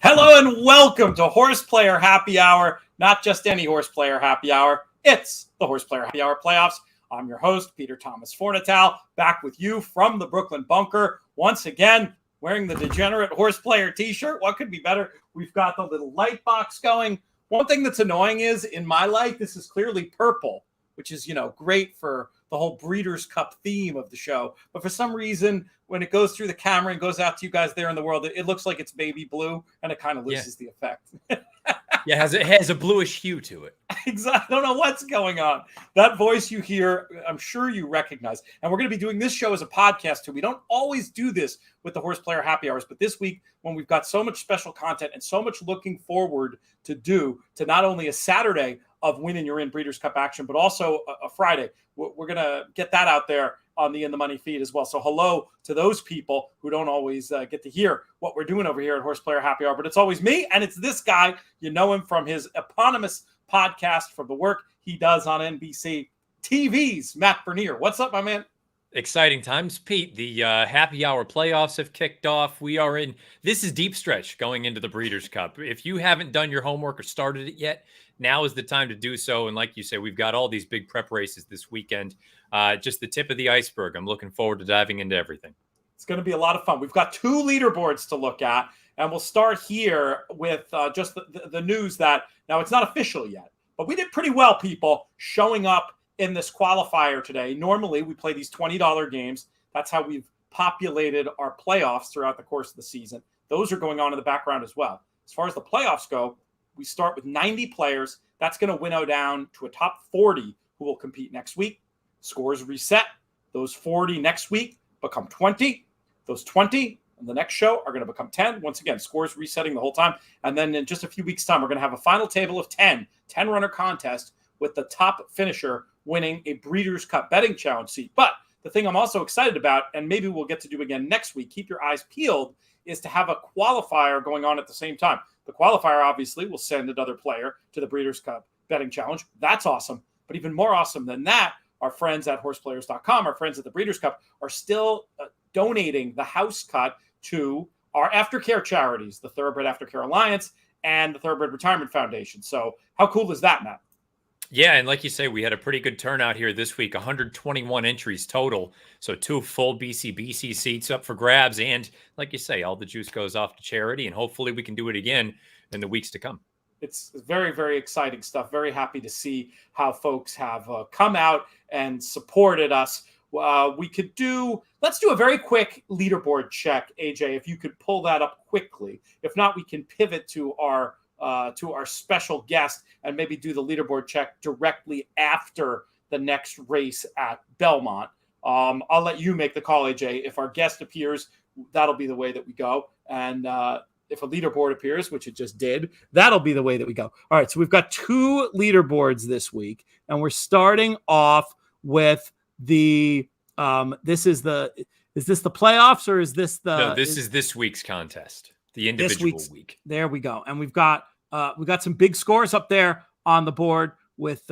Hello and welcome to Horseplayer Happy Hour. Not just any Horseplayer Happy Hour. It's the Horseplayer Happy Hour Playoffs. I'm your host, Peter Thomas Fornatal, back with you from the Brooklyn bunker. Once again, wearing the Degenerate Horseplayer t-shirt. What could be better? We've got the little light box going. One thing that's annoying is, in my light, this is clearly purple, which is, great for the whole Breeders' Cup theme of the show. But for some reason, when it goes through the camera and goes out to you guys there in the world, it looks like it's baby blue, and it kind of loses the effect. It has a bluish hue to it. Exactly. I don't know what's going on. That voice you hear, I'm sure you recognize. And we're going to be doing this show as a podcast, too. We don't always do this with the Horseplayer Happy Hours, but this week, when we've got so much special content and so much looking forward to do to not only a Saturday of Win and You're In Breeders' Cup action, but also a Friday, we're going to get that out there on the In the Money feed as well. So hello to those people who don't always get to hear what we're doing over here at Horseplayer Happy Hour, but it's always me, and it's this guy. You know him from his eponymous podcast, from the work he does on NBC TV's Matt Bernier. What's up, my man? Exciting times, Pete. The Happy Hour playoffs have kicked off. This is deep stretch going into the Breeders' Cup. If you haven't done your homework or started it yet, now is the time to do so. And like you say, we've got all these big prep races this weekend. Just the tip of the iceberg. I'm looking forward to diving into everything. It's going to be a lot of fun. We've got two leaderboards to look at, and we'll start here with just the news that, now it's not official yet, but we did pretty well, people, showing up in this qualifier today. Normally, we play these $20 games. That's how we've populated our playoffs throughout the course of the season. Those are going on in the background as well. As far as the playoffs go, we start with 90 players. That's going to winnow down to a top 40 who will compete next week. Scores reset. Those 40 next week become 20. Those 20 on the next show are going to become 10. Once again, scores resetting the whole time. And then in just a few weeks' time, we're going to have a final table of 10-runner contest with the top finisher winning a Breeders' Cup betting challenge seat. But the thing I'm also excited about, and maybe we'll get to do again next week, keep your eyes peeled, is to have a qualifier going on at the same time. The qualifier, obviously, will send another player to the Breeders' Cup betting challenge. That's awesome. But even more awesome than that, our friends at horseplayers.com, our friends at the Breeders' Cup, are still donating the house cut to our aftercare charities, the Thoroughbred Aftercare Alliance and the Thoroughbred Retirement Foundation. So how cool is that, Matt? Yeah, and like you say, we had a pretty good turnout here this week, 121 entries total. So 2 full BCBC seats up for grabs. And like you say, all the juice goes off to charity, and hopefully we can do it again in the weeks to come. It's very, very exciting stuff. Very happy to see how folks have come out and supported us. Let's do a very quick leaderboard check, AJ, if you could pull that up quickly. If not, we can pivot to our special guest and maybe do the leaderboard check directly after the next race at Belmont. I'll let you make the call, AJ. If our guest appears, that'll be the way that we go. And if a leaderboard appears, which it just did, that'll be the way that we go. All right, so we've got 2 leaderboards this week, and we're starting off with the is this the playoffs, or is this the No, this is this week's contest, the individual week. There we go. And we've got some big scores up there on the board with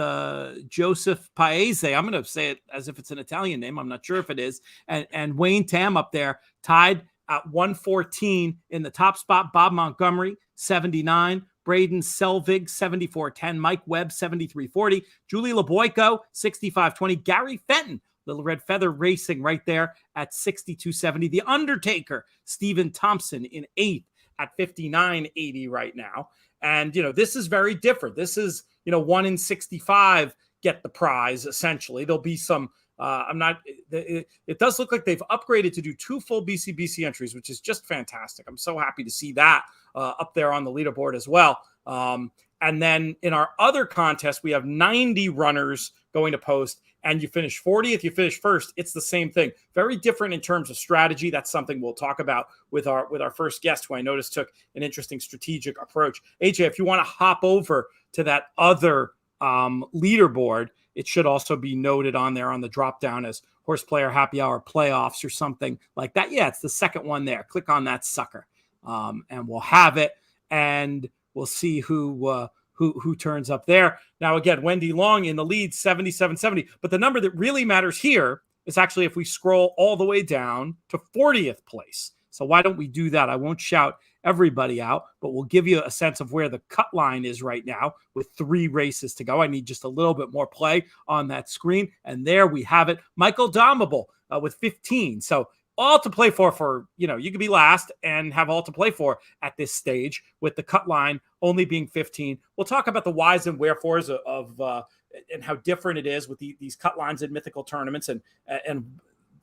Joseph Paese. I'm going to say it as if it's an Italian name. I'm not sure if it is. And Wayne Tam up there tied at 114 in the top spot. Bob Montgomery, 79. Braden Selvig, 74.10. Mike Webb, 73.40. Julie LeBoyko, 65.20. Gary Fenton, Little Red Feather Racing right there at 62.70. The Undertaker, Stephen Thompson in 8th at 59.80 right now. And, this is very different. This is, 1 in 65 get the prize, essentially. There'll be some, it does look like they've upgraded to do 2 full BCBC entries, which is just fantastic. I'm so happy to see that up there on the leaderboard as well. And then in our other contest, we have 90 runners going to post, and you finish 40th, you finish first. It's the same thing. Very different in terms of strategy. That's something we'll talk about with our first guest, who I noticed took an interesting strategic approach. AJ, if you want to hop over to that other leaderboard, it should also be noted on there on the drop down as Horseplayer Happy Hour Playoffs or something like that. Yeah, it's the second one there. Click on that sucker, and we'll have it, and we'll see who turns up there. Now, again, Wendy Long in the lead, 77.70. But the number that really matters here is actually if we scroll all the way down to 40th place. So why don't we do that? I won't shout everybody out, but we'll give you a sense of where the cut line is right now with 3 races to go. I need just a little bit more play on that screen. And there we have it. Michael Domable with 15. So all to play for, you could be last and have all to play for at this stage with the cut line only being 15. We'll talk about the whys and wherefores of and how different it is with these cut lines in mythical tournaments and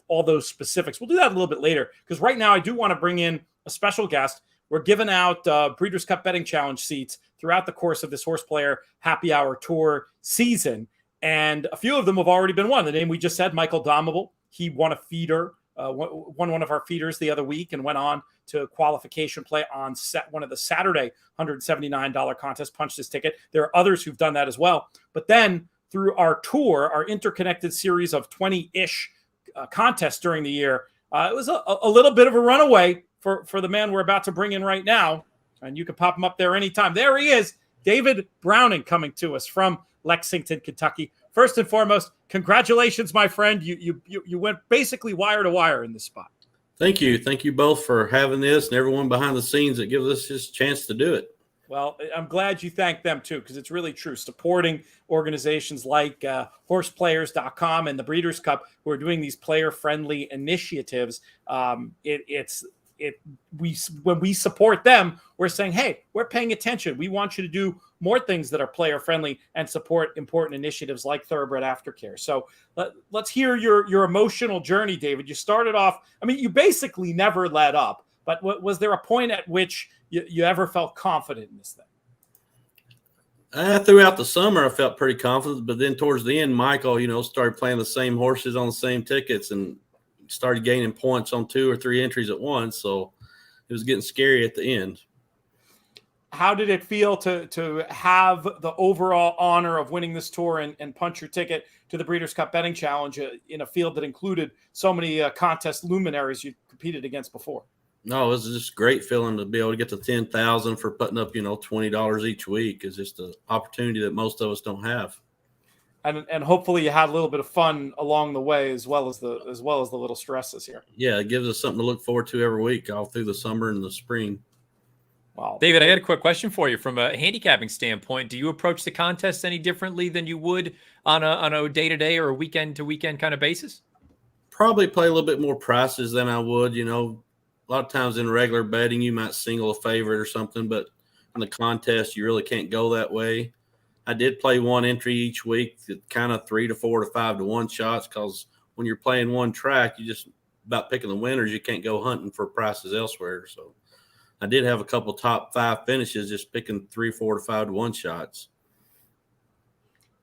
all those specifics. We'll do that a little bit later, because right now I do want to bring in a special guest. We're giving out Breeders' Cup Betting Challenge seats throughout the course of this Horseplayer Happy Hour Tour season, and a few of them have already been won. The name we just said, Michael Domable, he won a feeder, won one of our feeders the other week and went on to qualification play on one of the Saturday $179 contest, punched his ticket. There are others who've done that as well. But then through our tour, our interconnected series of 20-ish contests during the year, it was a little bit of a runaway for the man we're about to bring in right now. And you can pop him up there anytime. There he is, David Browning, coming to us from Lexington, Kentucky. First and foremost, congratulations, my friend. You went basically wire to wire in this spot. Thank you. Thank you both for having this and everyone behind the scenes that gives us this chance to do it. Well, I'm glad you thank them too, because it's really true. Supporting organizations like horseplayers.com and the Breeders' Cup, who are doing these player-friendly initiatives, when we support them, we're saying, hey, we're paying attention. We want you to do more things that are player friendly and support important initiatives like Thoroughbred Aftercare. So let's hear your emotional journey, David. You started off, you basically never let up, but was there a point at which you ever felt confident in this thing? Throughout the summer, I felt pretty confident, but then towards the end, Michael, started playing the same horses on the same tickets and started gaining points on 2 or 3 entries at once. So it was getting scary at the end. How did it feel to have the overall honor of winning this tour and punch your ticket to the Breeders' Cup Betting Challenge in a field that included so many contest luminaries you competed against before? No, it was just a great feeling to be able to get to 10,000 for putting up, $20 each week. Is just an opportunity that most of us don't have. And hopefully you had a little bit of fun along the way, as well as the little stresses here. Yeah, it gives us something to look forward to every week, all through the summer and the spring. Wow. David, I got a quick question for you from a handicapping standpoint. Do you approach the contest any differently than you would on a day-to-day or a weekend-to-weekend kind of basis? Probably play a little bit more prices than I would. A lot of times in regular betting, you might single a favorite or something, but in the contest, you really can't go that way. I did play one entry each week, kind of 3 to 4 to 5 to 1 shots, because when you're playing one track, you just about picking the winners. You can't go hunting for prices elsewhere. So I did have a couple top 5 finishes, just picking 3, 4 to 5 to 1 shots.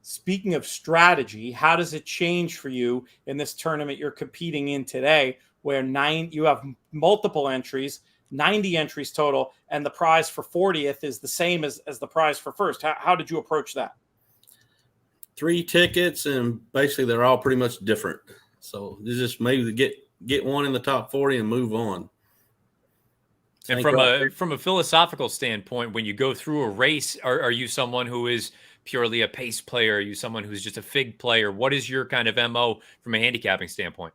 Speaking of strategy, how does it change for you in this tournament you're competing in today, where you have multiple entries, 90 entries total, and the prize for 40th is the same as the prize for first? How did you approach that? 3 tickets, and basically they're all pretty much different. So you just maybe get one in the top 40 and move on. And from a philosophical standpoint, when you go through a race, are you someone who is purely a pace player? Are you someone who's just a fig player? What is your kind of MO from a handicapping standpoint?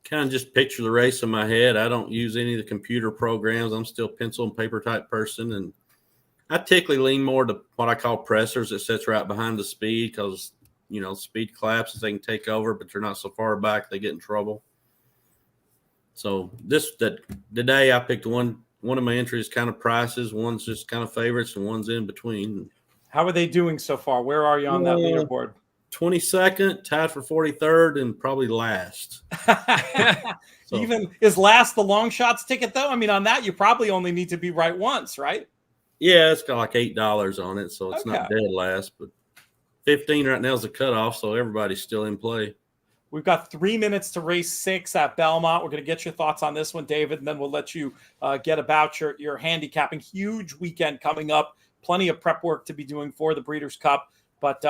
Kind of just picture the race in my head. I don't use any of the computer programs. I'm still pencil and paper type person. And I typically lean more to what I call pressers that sits right behind the speed, because, speed collapses, they can take over, but they're not so far back, they get in trouble. So today I picked one of my entries kind of prices, one's just kind of favorites, and one's in between. How are they doing so far? Where are you on that leaderboard? 22nd, tied for 43rd, and probably last. So. Even is last the long shots ticket, though? On that, you probably only need to be right once, right? Yeah, it's got like $8 on it, so it's not dead last. But 15 right now is the cutoff, so everybody's still in play. We've got 3 minutes to race 6 at Belmont. We're going to get your thoughts on this one, David, and then we'll let you get about your handicapping. Huge weekend coming up. Plenty of prep work to be doing for the Breeders' Cup. But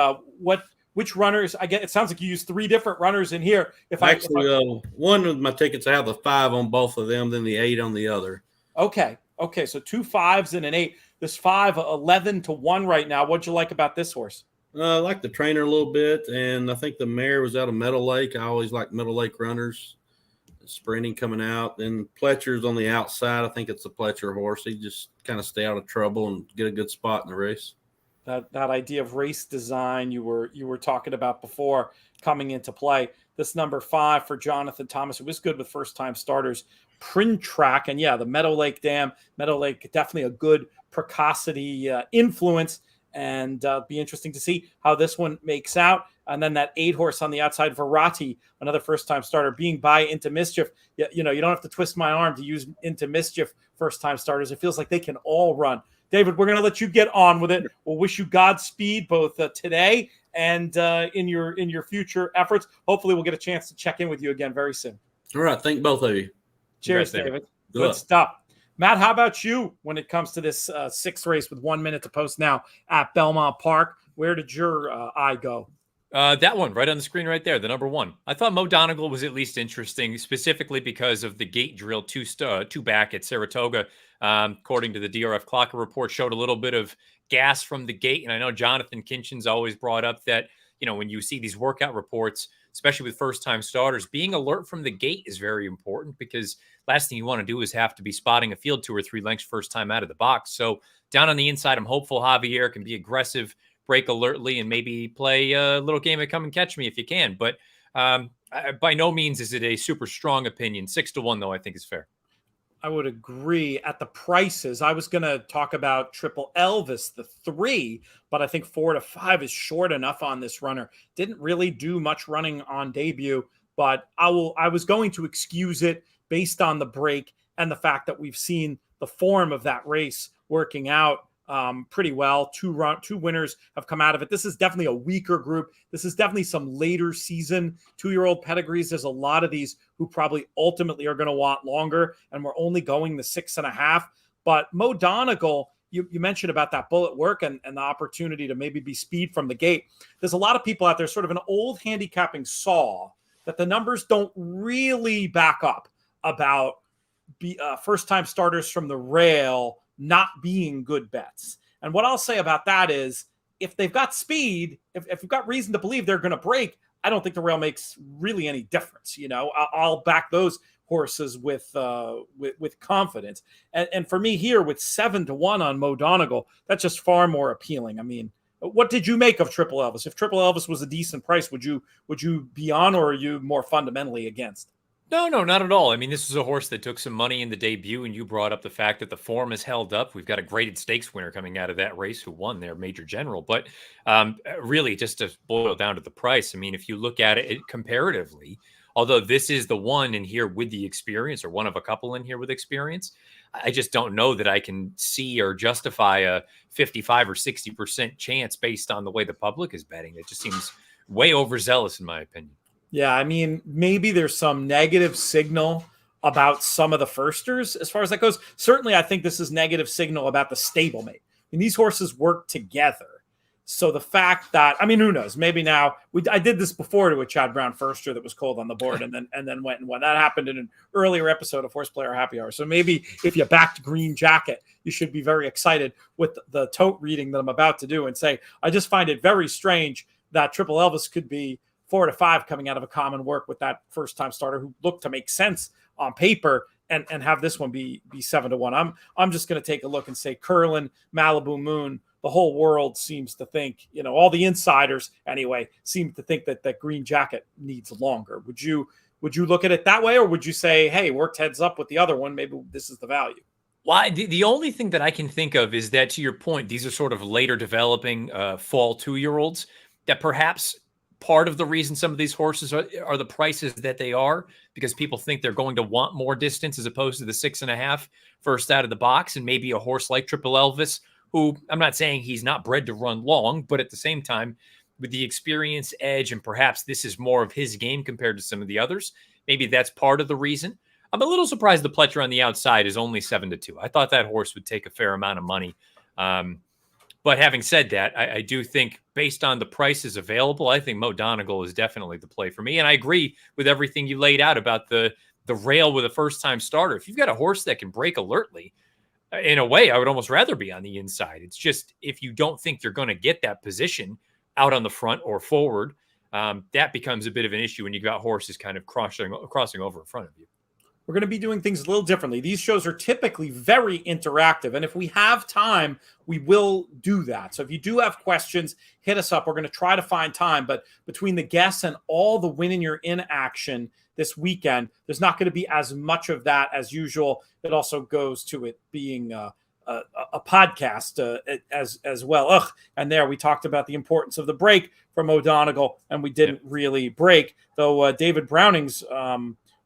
which runners? It sounds like you use 3 different runners in here. One of my tickets, I have the 5 on both of them, then the 8 on the other. Okay. So 2 5s and an 8. This 5, 11 to 1 right now. What'd you like about this horse? I like the trainer a little bit, and I think the mare was out of Meadow Lake. I always like Meadow Lake runners. sprinting coming out. Then Pletcher's on the outside. I think it's a Pletcher horse. He just kind of stay out of trouble and get a good spot in the race. That idea of race design you were talking about before coming into play. This number 5 for Jonathan Thomas, it was good with first-time starters. Print Track, and yeah, the Meadow Lake Dam. Meadow Lake, definitely a good precocity influence, and be interesting to see how this one makes out. And then that 8 horse on the outside, Verratti, another first-time starter, being by Into Mischief. You don't have to twist my arm to use Into Mischief first-time starters. It feels like they can all run. David, we're going to let you get on with it. We'll wish you Godspeed both today and in your future efforts. Hopefully, we'll get a chance to check in with you again very soon. All right. Thank both of you. Cheers, David. Good stuff. Matt, how about you when it comes to this 6th race with 1 minute to post now at Belmont Park? Where did your eye go? That one right on the screen right there, the number 1. I thought Mo Donegal was at least interesting, specifically because of the gate drill two back at Saratoga. According to the DRF Clocker report, showed a little bit of gas from the gate. And I know Jonathan Kinchin's always brought up that, when you see these workout reports, especially with first-time starters, being alert from the gate is very important, because last thing you want to do is have to be spotting a field 2 or 3 lengths first time out of the box. So down on the inside, I'm hopeful Javier can be aggressive, break alertly, and maybe play a little game of come and catch me if you can. But by no means is it a super strong opinion. 6-1, though, I think is fair. I would agree at the prices. I was going to talk about Triple Elvis, the 3, but I think 4-5 is short enough on this runner. Didn't really do much running on debut, but I was going to excuse it based on the break and the fact that we've seen the form of that race working out pretty well. Two winners have come out of it. This is definitely a weaker group. This is definitely some later season 2-year-old pedigrees. There's a lot of these who probably ultimately are going to want longer, and we're only going the 6.5. But Mo Donegal, you mentioned about that bullet work and the opportunity to maybe be speed from the gate. There's a lot of people out there, sort of an old handicapping saw that the numbers don't really back up about first-time starters from the rail not being good bets. And what I'll say about that is, if they've got speed, if you've got reason to believe they're going to break, I don't think the rail makes really any difference. I'll back those horses with confidence. And for me here with 7-1 on Mo Donegal, that's just far more appealing. I mean, what did you make of Triple Elvis? If Triple Elvis was a decent price, would you be on, or are you more fundamentally against? No, not at all. I mean, this is a horse that took some money in the debut, and you brought up the fact that the form is held up. We've got a graded stakes winner coming out of that race who won their Major General. But really, just to boil down to the price, I mean, if you look at it comparatively, although this is the one in here with the experience, or one of a couple in here with experience, I just don't know that I can see or justify a 55 or 60% chance based on the way the public is betting. It just seems way overzealous, in my opinion. Yeah, I mean, maybe there's some negative signal about some of the firsters as far as that goes. Certainly, I think this is negative signal about the stablemate. I mean, these horses work together. So the fact that, I mean, who knows? Maybe now I did this before to a Chad Brown firster that was cold on the board and then went and won. That happened in an earlier episode of Horseplayer Happy Hour. So maybe if you backed Green Jacket, you should be very excited with the tote reading that I'm about to do and say, I just find it very strange that Triple Elvis could be 4-5 coming out of a common work with that first-time starter who looked to make sense on paper, and have this one be 7-1. I'm just going to take a look and say Curlin, Malibu Moon. The whole world seems to think, all the insiders anyway, seem to think that Green Jacket needs longer. Would you look at it that way, or would you say, hey, worked heads up with the other one, maybe this is the value? Well, the only thing that I can think of is that, to your point, these are sort of later developing fall 2-year-olds that perhaps part of the reason some of these horses are the prices that they are, because people think they're going to want more distance as opposed to the 6.5 first out of the box. And maybe a horse like Triple Elvis, who I'm not saying he's not bred to run long, but at the same time, with the experience edge, and perhaps this is more of his game compared to some of the others, maybe that's part of the reason. I'm a little surprised the Pletcher on the outside is only 7-2. I thought that horse would take a fair amount of money. But having said that, I do think based on the prices available, I think Mo Donegal is definitely the play for me. And I agree with everything you laid out about the rail with a first-time starter. If you've got a horse that can break alertly, in a way, I would almost rather be on the inside. It's just, if you don't think you're going to get that position out on the front or forward, that becomes a bit of an issue when you've got horses kind of crossing over in front of you. we're going to be doing things a little differently. These shows are typically very interactive, and if we have time, we will do that. So if you do have questions, hit us up. We're going to try to find time, but between the guests and all the Win and You're In action this weekend, there's not going to be as much of that as usual. It also goes to it being a podcast as well. And there we talked about the importance of the break from O'Donegal, and we didn't really break, though David Browning's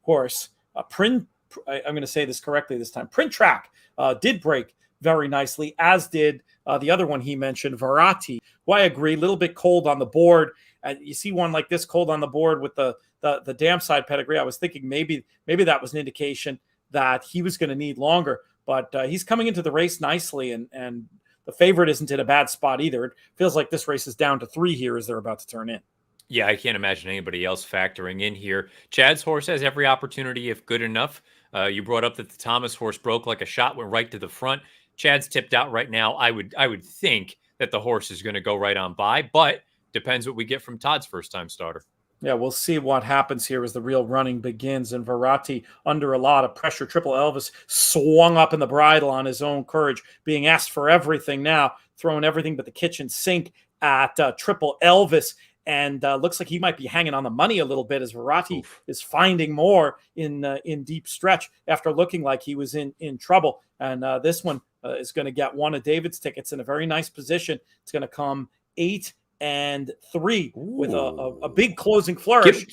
horse, I'm going to say this correctly this time, Print Track, did break very nicely, as did the other one he mentioned, Verratti, who I agree, a little bit cold on the board. You see one like this cold on the board with the dam side pedigree. I was thinking maybe that was an indication that he was going to need longer, but he's coming into the race nicely, and the favorite isn't in a bad spot either. It feels like this race is down to 3 here as they're about to turn in. Yeah, I can't imagine anybody else factoring in here. Chad's horse has every opportunity if good enough. You brought up that the Thomas horse broke like a shot, went right to the front. Chad's tipped out right now. I would think that the horse is going to go right on by, but depends what we get from Todd's first-time starter. Yeah, we'll see what happens here as the real running begins. And Verratti, under a lot of pressure, Triple Elvis swung up in the bridle on his own courage, being asked for everything now, throwing everything but the kitchen sink at Triple Elvis. And looks like he might be hanging on the money a little bit as Verratti is finding more in deep stretch after looking like he was in trouble. And this one is going to get one of David's tickets in a very nice position. It's going to come 8 and 3 with a big closing flourish.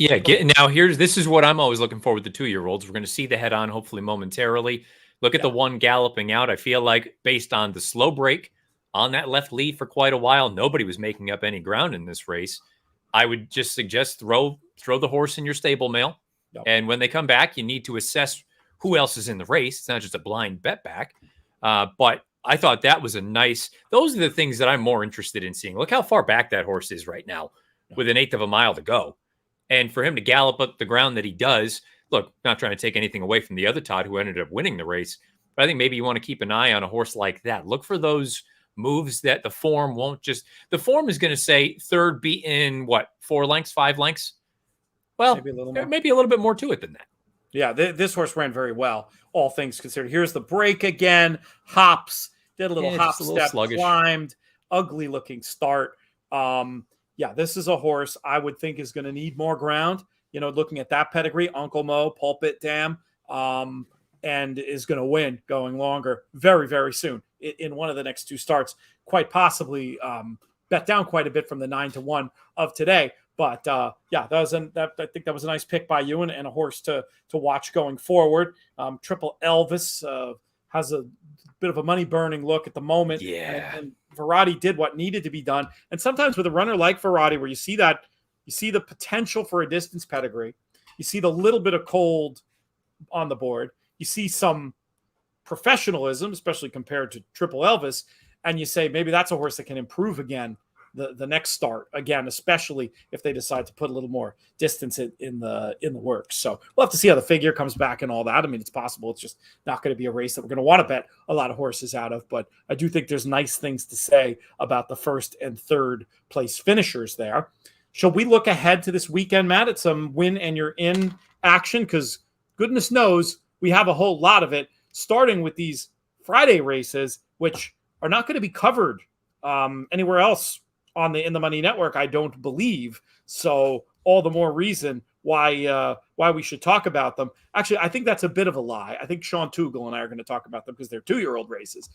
Now this is what I'm always looking for with the 2-year-olds. We're going to see the head on hopefully momentarily. Look at the one galloping out. I feel like based on the slow break on that left lead for quite a while, nobody was making up any ground in this race. I would just suggest throw the horse in your stable mail. Yep. And when they come back, you need to assess who else is in the race. It's not just a blind bet back. But I thought that was those are the things that I'm more interested in seeing. Look how far back that horse is right now with 1/8 of a mile to go. And for him to gallop up the ground that he does, look, not trying to take anything away from the other Todd who ended up winning the race, but I think maybe you want to keep an eye on a horse like that. Look for those moves that the form won't just, the form is going to say third beaten, 4 lengths, 5 lengths? Well, maybe a little bit more to it than that. Yeah, this horse ran very well, all things considered. Here's the break again, hops, did a little hop step, climbed, ugly looking start. This is a horse I would think is going to need more ground. You know, looking at that pedigree, Uncle Mo, Pulpit Dam, and is going to win going longer very, very soon in one of the next 2 starts, quite possibly bet down quite a bit from the 9-1 of today. But I think that was a nice pick by you and a horse to watch going forward. Triple Elvis has a bit of a money burning look at the moment. Yeah. And Verratti did what needed to be done. And sometimes with a runner like Verratti, where you see the potential for a distance pedigree, you see the little bit of cold on the board, you see some professionalism, especially compared to Triple Elvis, and you say maybe that's a horse that can improve again the next start again, especially if they decide to put a little more distance in the works. So we'll have to see how the figure comes back and all that. I mean, it's possible it's just not going to be a race that we're going to want to bet a lot of horses out of, but I do think there's nice things to say about the 1st and 3rd place finishers there. Shall we look ahead to this weekend, Matt, at some Win and You're In action? Because goodness knows we have a whole lot of it, starting with these Friday races, which are not going to be covered anywhere else in the Money Network, I don't believe. So all the more reason why we should talk about them. Actually, I think that's a bit of a lie. I think Sean Tugel and I are going to talk about them because they're 2-year-old races.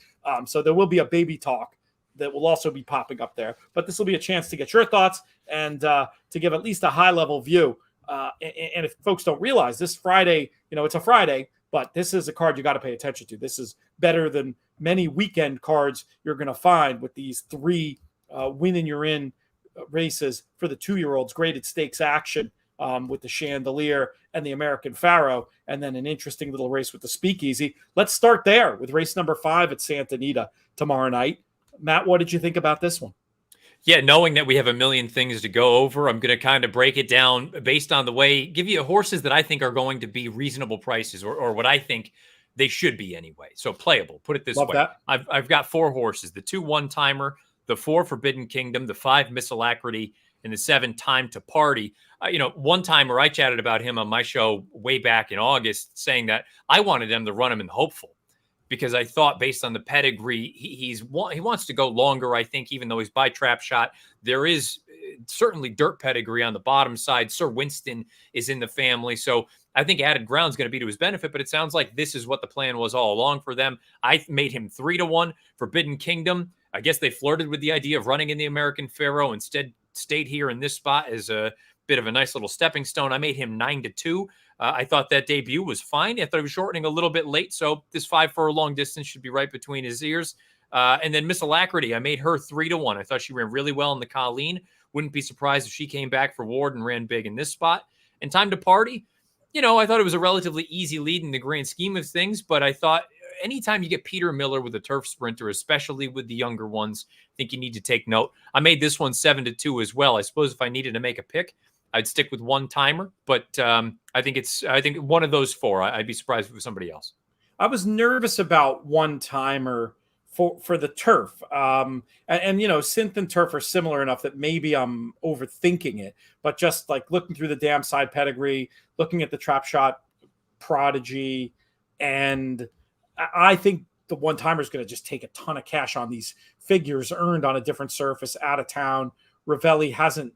So there will be a baby talk that will also be popping up there. But this will be a chance to get your thoughts and to give at least a high-level view. And if folks don't realize, this Friday, it's a Friday, but this is a card you got to pay attention to. This is better than many weekend cards you're going to find with these 3 Win and You're In races for the 2-year-olds, graded stakes action with the Chandelier and the American Pharaoh, and then an interesting little race with the Speakeasy. Let's start there with race number 5 at Santa Anita tomorrow night. Matt, what did you think about this one? Yeah, knowing that we have a million things to go over, I'm going to kind of break it down based on give you horses that I think are going to be reasonable prices or what I think they should be anyway. So playable, put it this way. That. I've got 4 horses, the 2 one-timer, the 4 Forbidden Kingdom, the 5 Miss Alacrity, and the 7 Time to Party. One timer I chatted about him on my show way back in August, saying that I wanted them to run him in the hopeful, because I thought based on the pedigree, he wants to go longer. I think even though he's by trap shot, there is certainly dirt pedigree on the bottom side. Sir Winston is in the family. So I think added ground is going to be to his benefit, but it sounds like this is what the plan was all along for them. I made him 3-1. Forbidden Kingdom, I guess they flirted with the idea of running in the American Pharaoh, instead stayed here in this spot as a bit of a nice little stepping stone. I made him 9-2. I thought that debut was fine. I thought he was shortening a little bit late, so this 5 furlong distance should be right between his ears. And then Miss Alacrity, I made her 3-1. I thought she ran really well in the Colleen. Wouldn't be surprised if she came back for Ward and ran big in this spot. And Time to Party, I thought it was a relatively easy lead in the grand scheme of things, but I thought anytime you get Peter Miller with a turf sprinter, especially with the younger ones, I think you need to take note. I made this one 7-2 as well. I suppose if I needed to make a pick, I'd stick with one timer, but I think one of those 4. I'd be surprised if it was somebody else. I was nervous about one timer for the turf. And synth and turf are similar enough that maybe I'm overthinking it, but just like looking through the damn side pedigree, looking at the trap shot prodigy, and I think the one timer is going to just take a ton of cash on these figures earned on a different surface out of town. Ravelli hasn't,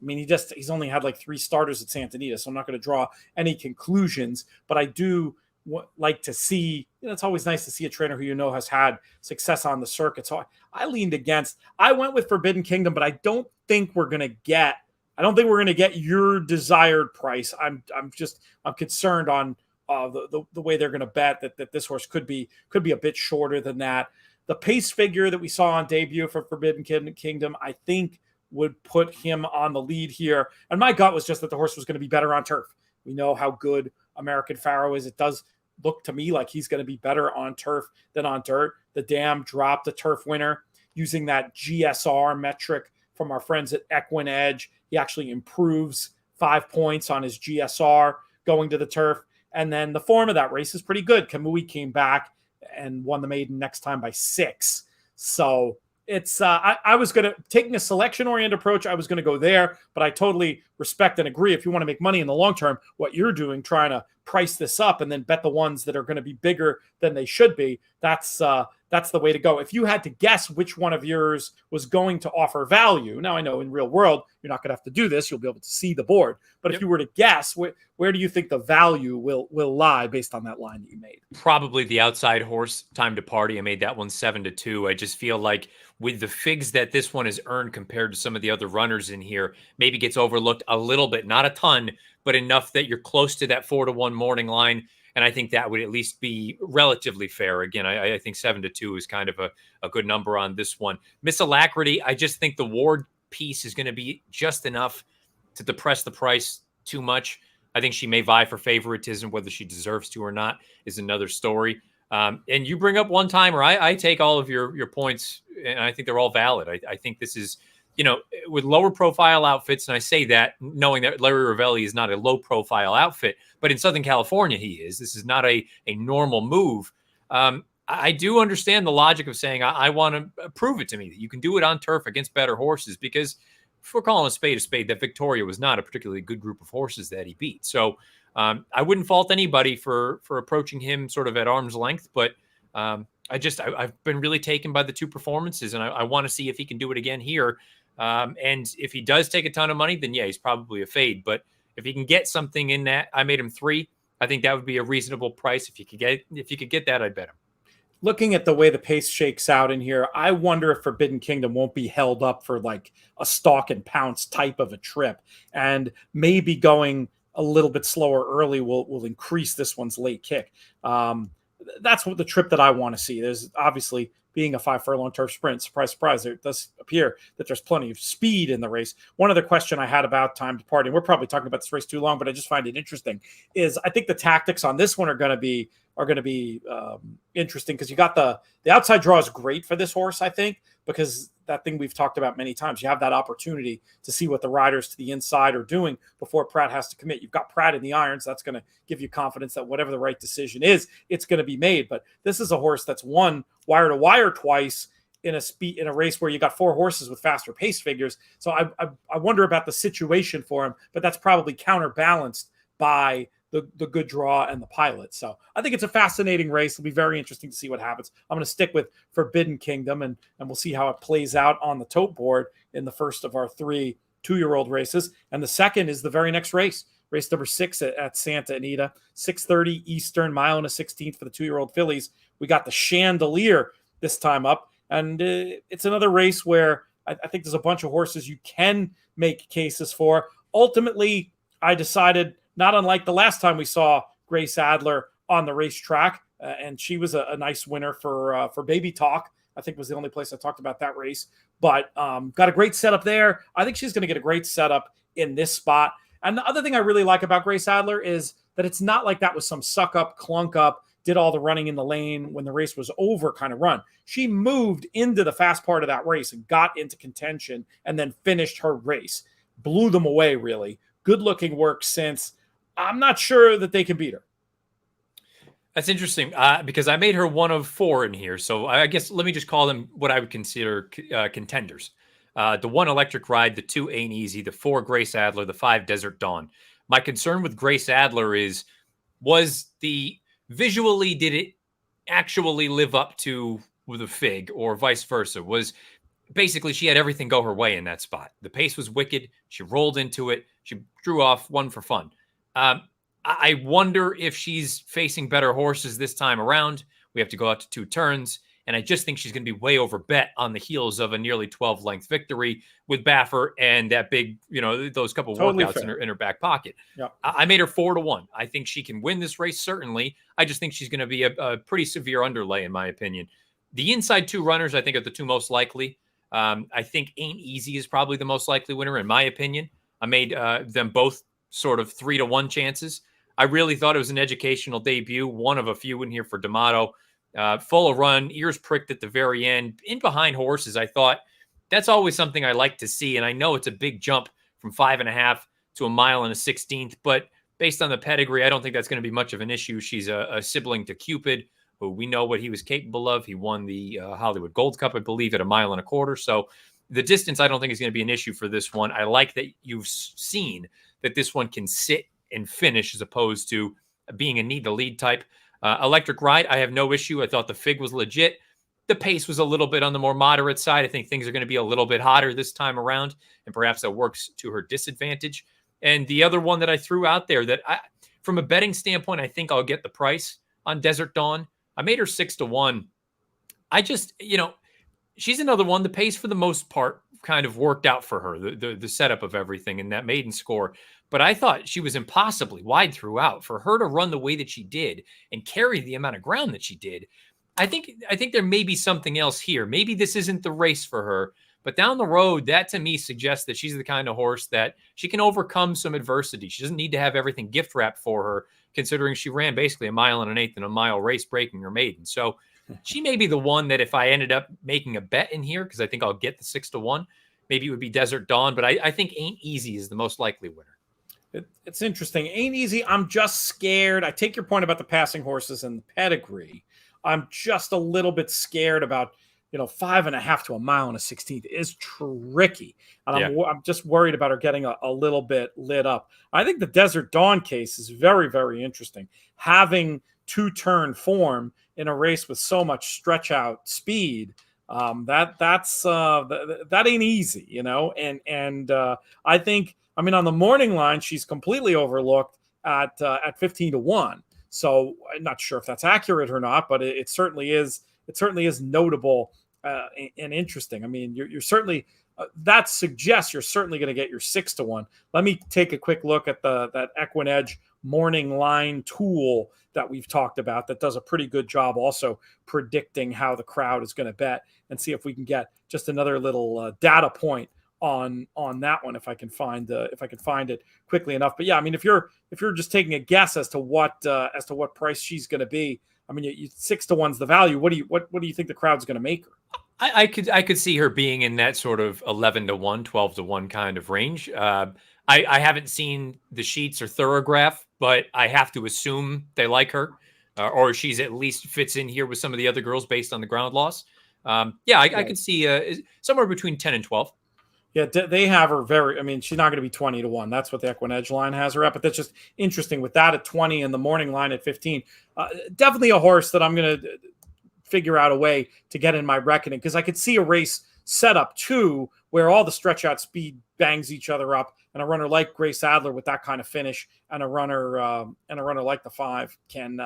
he's only had like 3 starters at Santa Anita, so I'm not going to draw any conclusions, but I do like to see, it's always nice to see a trainer who has had success on the circuit. So I leaned against. I went with Forbidden Kingdom, but I don't think we're going to get your desired price. I'm concerned on the way they're going to bet that this horse could be a bit shorter than that. The pace figure that we saw on debut for Forbidden Kingdom, I think would put him on the lead here. And my gut was just that the horse was going to be better on turf. We know how good American Pharaoh is. It does look to me like he's going to be better on turf than on dirt. The Dam dropped the turf winner using that GSR metric from our friends at Equine Edge. He actually improves 5 points on his GSR going to the turf. And then the form of that race is pretty good. Kamui came back and won the maiden next time by 6. So it's I was going to, taking a selection-oriented approach, I was going to go there, but I totally respect and agree. If you want to make money in the long term, what you're doing, trying to price this up and then bet the ones that are going to be bigger than they should be, that's the way to go. If you had to guess which one of yours was going to offer value, now I know in real world you're not going to have to do this, you'll be able to see the board, but if you were to guess, where do you think the value will lie based on that line that you made? Probably the outside horse, Time to Party. I made that one 7-2. I just feel like with the figs that this one has earned compared to some of the other runners in here, maybe gets overlooked a little bit, not a ton, but enough that you're close to that 4-1 morning line. And I think that would at least be relatively fair. Again, I think 7-2 is kind of a good number on this one. Miss Alacrity, I just think the Ward piece is going to be just enough to depress the price too much. I think she may vie for favoritism. Whether she deserves to or not is another story. And you bring up one timer. I take all of your points, and I think they're all valid. I think this is, with lower profile outfits, and I say that knowing that Larry Ravelli is not a low profile outfit, but in Southern California he is. This is not a normal move. I do understand the logic of saying I want to prove it to me that you can do it on turf against better horses, because if we're calling a spade, that Victoria was not a particularly good group of horses that he beat. So I wouldn't fault anybody for approaching him sort of at arm's length, but I've been really taken by the 2 performances, and I want to see if he can do it again here. And if he does take a ton of money, then yeah, he's probably a fade. But if he can get something in that, I made him 3. I think that would be a reasonable price. If you could get that, I'd bet him. Looking at the way the pace shakes out in here, I wonder if Forbidden Kingdom won't be held up for like a stalk and pounce type of a trip, and maybe going a little bit slower early will increase this one's late kick. That's what the trip that I want to see. There's obviously, being a 5 furlong turf sprint, surprise, surprise, there does appear that there's plenty of speed in the race. One other question I had about Time to Party, and we're probably talking about this race too long, but I just find it interesting, is I think the tactics on this one are going to be interesting, because you got the outside draw is great for this horse, I think, because that thing we've talked about many times, you have that opportunity to see what the riders to the inside are doing before Pratt has to commit. You've got Pratt in the irons. That's going to give you confidence that whatever the right decision is, it's going to be made. But this is a horse that's won wire to wire twice, in a race where you got 4 horses with faster pace figures. So I wonder about the situation for him, but that's probably counterbalanced by the good draw and the pilot. So I think it's a fascinating race. It'll be very interesting to see what happens. I'm going to stick with Forbidden Kingdom, and we'll see how it plays out on the tote board in the first of our 3 2-year-old races. And the second is the very next race number 6 at Santa Anita, 6:30 Eastern, mile and a 16th for the 2-year-old fillies. We got the Chandelier this time up, and it's another race where I think there's a bunch of horses you can make cases for. Ultimately, I decided, not unlike the last time we saw Grace Adler on the racetrack, and she was a nice winner for Baby Talk. I think was the only place I talked about that race. But got a great setup there. I think she's going to get a great setup in this spot. And the other thing I really like about Grace Adler is that it's not like that was some suck up, clunk up, did all the running in the lane when the race was over kind of run. She moved into the fast part of that race and got into contention and then finished her race. Blew them away, really. Good looking work since. I'm not sure that they can beat her. That's interesting because I made her one of 4 in here. So I guess let me just call them what I would consider contenders. The 1 Electric Ride, the 2 Ain't Easy, the 4 Grace Adler, the 5 Desert Dawn. My concern with Grace Adler visually, did it actually live up to the fig or vice versa? Basically, she had everything go her way in that spot. The pace was wicked. She rolled into it. She drew off one for fun. I wonder if she's facing better horses this time around. We have to go out to 2 turns. And I just think she's going to be way over bet on the heels of a nearly 12-length victory with Baffer and that big, those couple of workouts in her back pocket. Yep. I made her 4-1. I think she can win this race, certainly. I just think she's going to be a pretty severe underlay, in my opinion. The inside 2 runners, I think, are the 2 most likely. I think Ain't Easy is probably the most likely winner, in my opinion. I made them both sort of 3-1 chances. I really thought it was an educational debut, one of a few in here for D'Amato. Full of run, ears pricked at the very end, in behind horses. I thought that's always something I like to see. And I know it's a big jump from 5.5 to a mile and a 16th, but based on the pedigree, I don't think that's going to be much of an issue. She's a sibling to Cupid, who we know what he was capable of. He won the Hollywood Gold Cup, I believe, at a 1.25 miles. So the distance, I don't think is going to be an issue for this one. I like that you've seen that this one can sit and finish as opposed to being a need to lead type. Electric Ride, I have no issue. I thought the fig was legit. The pace was a little bit on the more moderate side. I think things are going to be a little bit hotter this time around, and perhaps that works to her disadvantage. And the other one that I threw out there that from a betting standpoint, I think I'll get the price on Desert Dawn. I made her 6-1. I just, she's another one. The pace for the most part kind of worked out for her, the setup of everything and that maiden score. But I thought she was impossibly wide throughout. For her to run the way that she did and carry the amount of ground that she did, I think there may be something else here. Maybe this isn't the race for her, but down the road, that to me suggests that she's the kind of horse that she can overcome some adversity. She doesn't need to have everything gift wrapped for her, considering she ran basically 1 1/8 miles in a mile race, breaking her maiden. So she may be the one that if I ended up making a bet in here, because I think I'll get the 6-1, maybe it would be Desert Dawn, but I think Ain't Easy is the most likely winner. It's interesting. Ain't Easy. I'm just scared. I take your point about the passing horses and the pedigree. I'm just a little bit scared about, 5.5 to 1 mile and a 16th is tricky. And I'm just worried about her getting a little bit lit up. I think the Desert Dawn case is very, very interesting. Having 2-turn form in a race with so much stretch out speed, that ain't easy, and I think, on the morning line, she's completely overlooked at 15-1. So I'm not sure if that's accurate or not, but it certainly is. It certainly is notable and interesting. You're certainly that suggests you're certainly going to get your 6-1. Let me take a quick look at that Equinedge morning line tool that we've talked about that does a pretty good job also predicting how the crowd is going to bet, and see if we can get just another little data point on that one if I can find it quickly enough. But yeah, if you're just taking a guess as to what price she's going to be, 6-1's the value. What do you think the crowd's going to make her? I could see her being in that sort of 11-1, 12-1 kind of range. I haven't seen the sheets or Thorograph, but I have to assume they like her, or she's at least fits in here with some of the other girls based on the ground loss. I could see somewhere between 10 and 12. Yeah, they have her very. I mean, she's not going to be 20-1. That's what the Equine Edge line has her at. But that's just interesting with that at 20 and the morning line at 15. Definitely a horse that I'm going to figure out a way to get in my reckoning, because I could see a race set up too where all the stretch out speed bangs each other up, and a runner like Grace Adler with that kind of finish, and a runner like the 5 can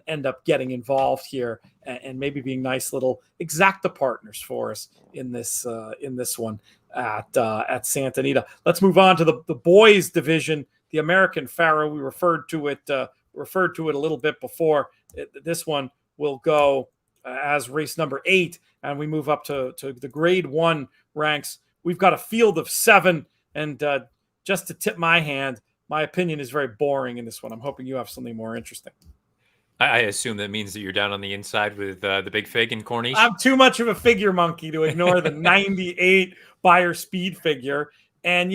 end up getting involved here and maybe being nice little exacta partners for us in this one at Santa Anita. Let's move on to the boys division, the American Pharaoh. We referred to it a little bit before. This one will go as race number 8, and we move up to the grade 1 ranks. We've got a field of 7, and just to tip my hand, my opinion is very boring in this one. I'm hoping you have something more interesting. I assume that means that you're down on the inside with the Big Fig and Corniche. I'm too much of a figure monkey to ignore the 98 Beyer speed figure. And,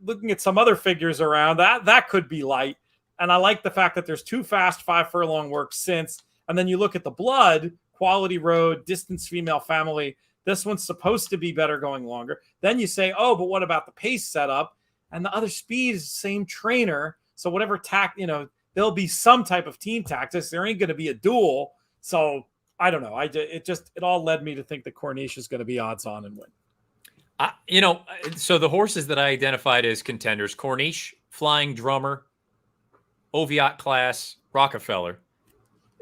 looking at some other figures around, that could be light. And I like the fact that there's 2 fast 5 furlong works since. And then you look at the blood, Quality Road, Distance Female Family. This one's supposed to be better going longer. Then you say, oh, but what about the pace setup? And the other speed is the same trainer. So whatever there'll be some type of team tactics. There ain't going to be a duel. So I don't know. It all led me to think that Corniche is going to be odds on and win. So the horses that I identified as contenders: Corniche, Flying Drummer, Oviatt Class, Rockefeller.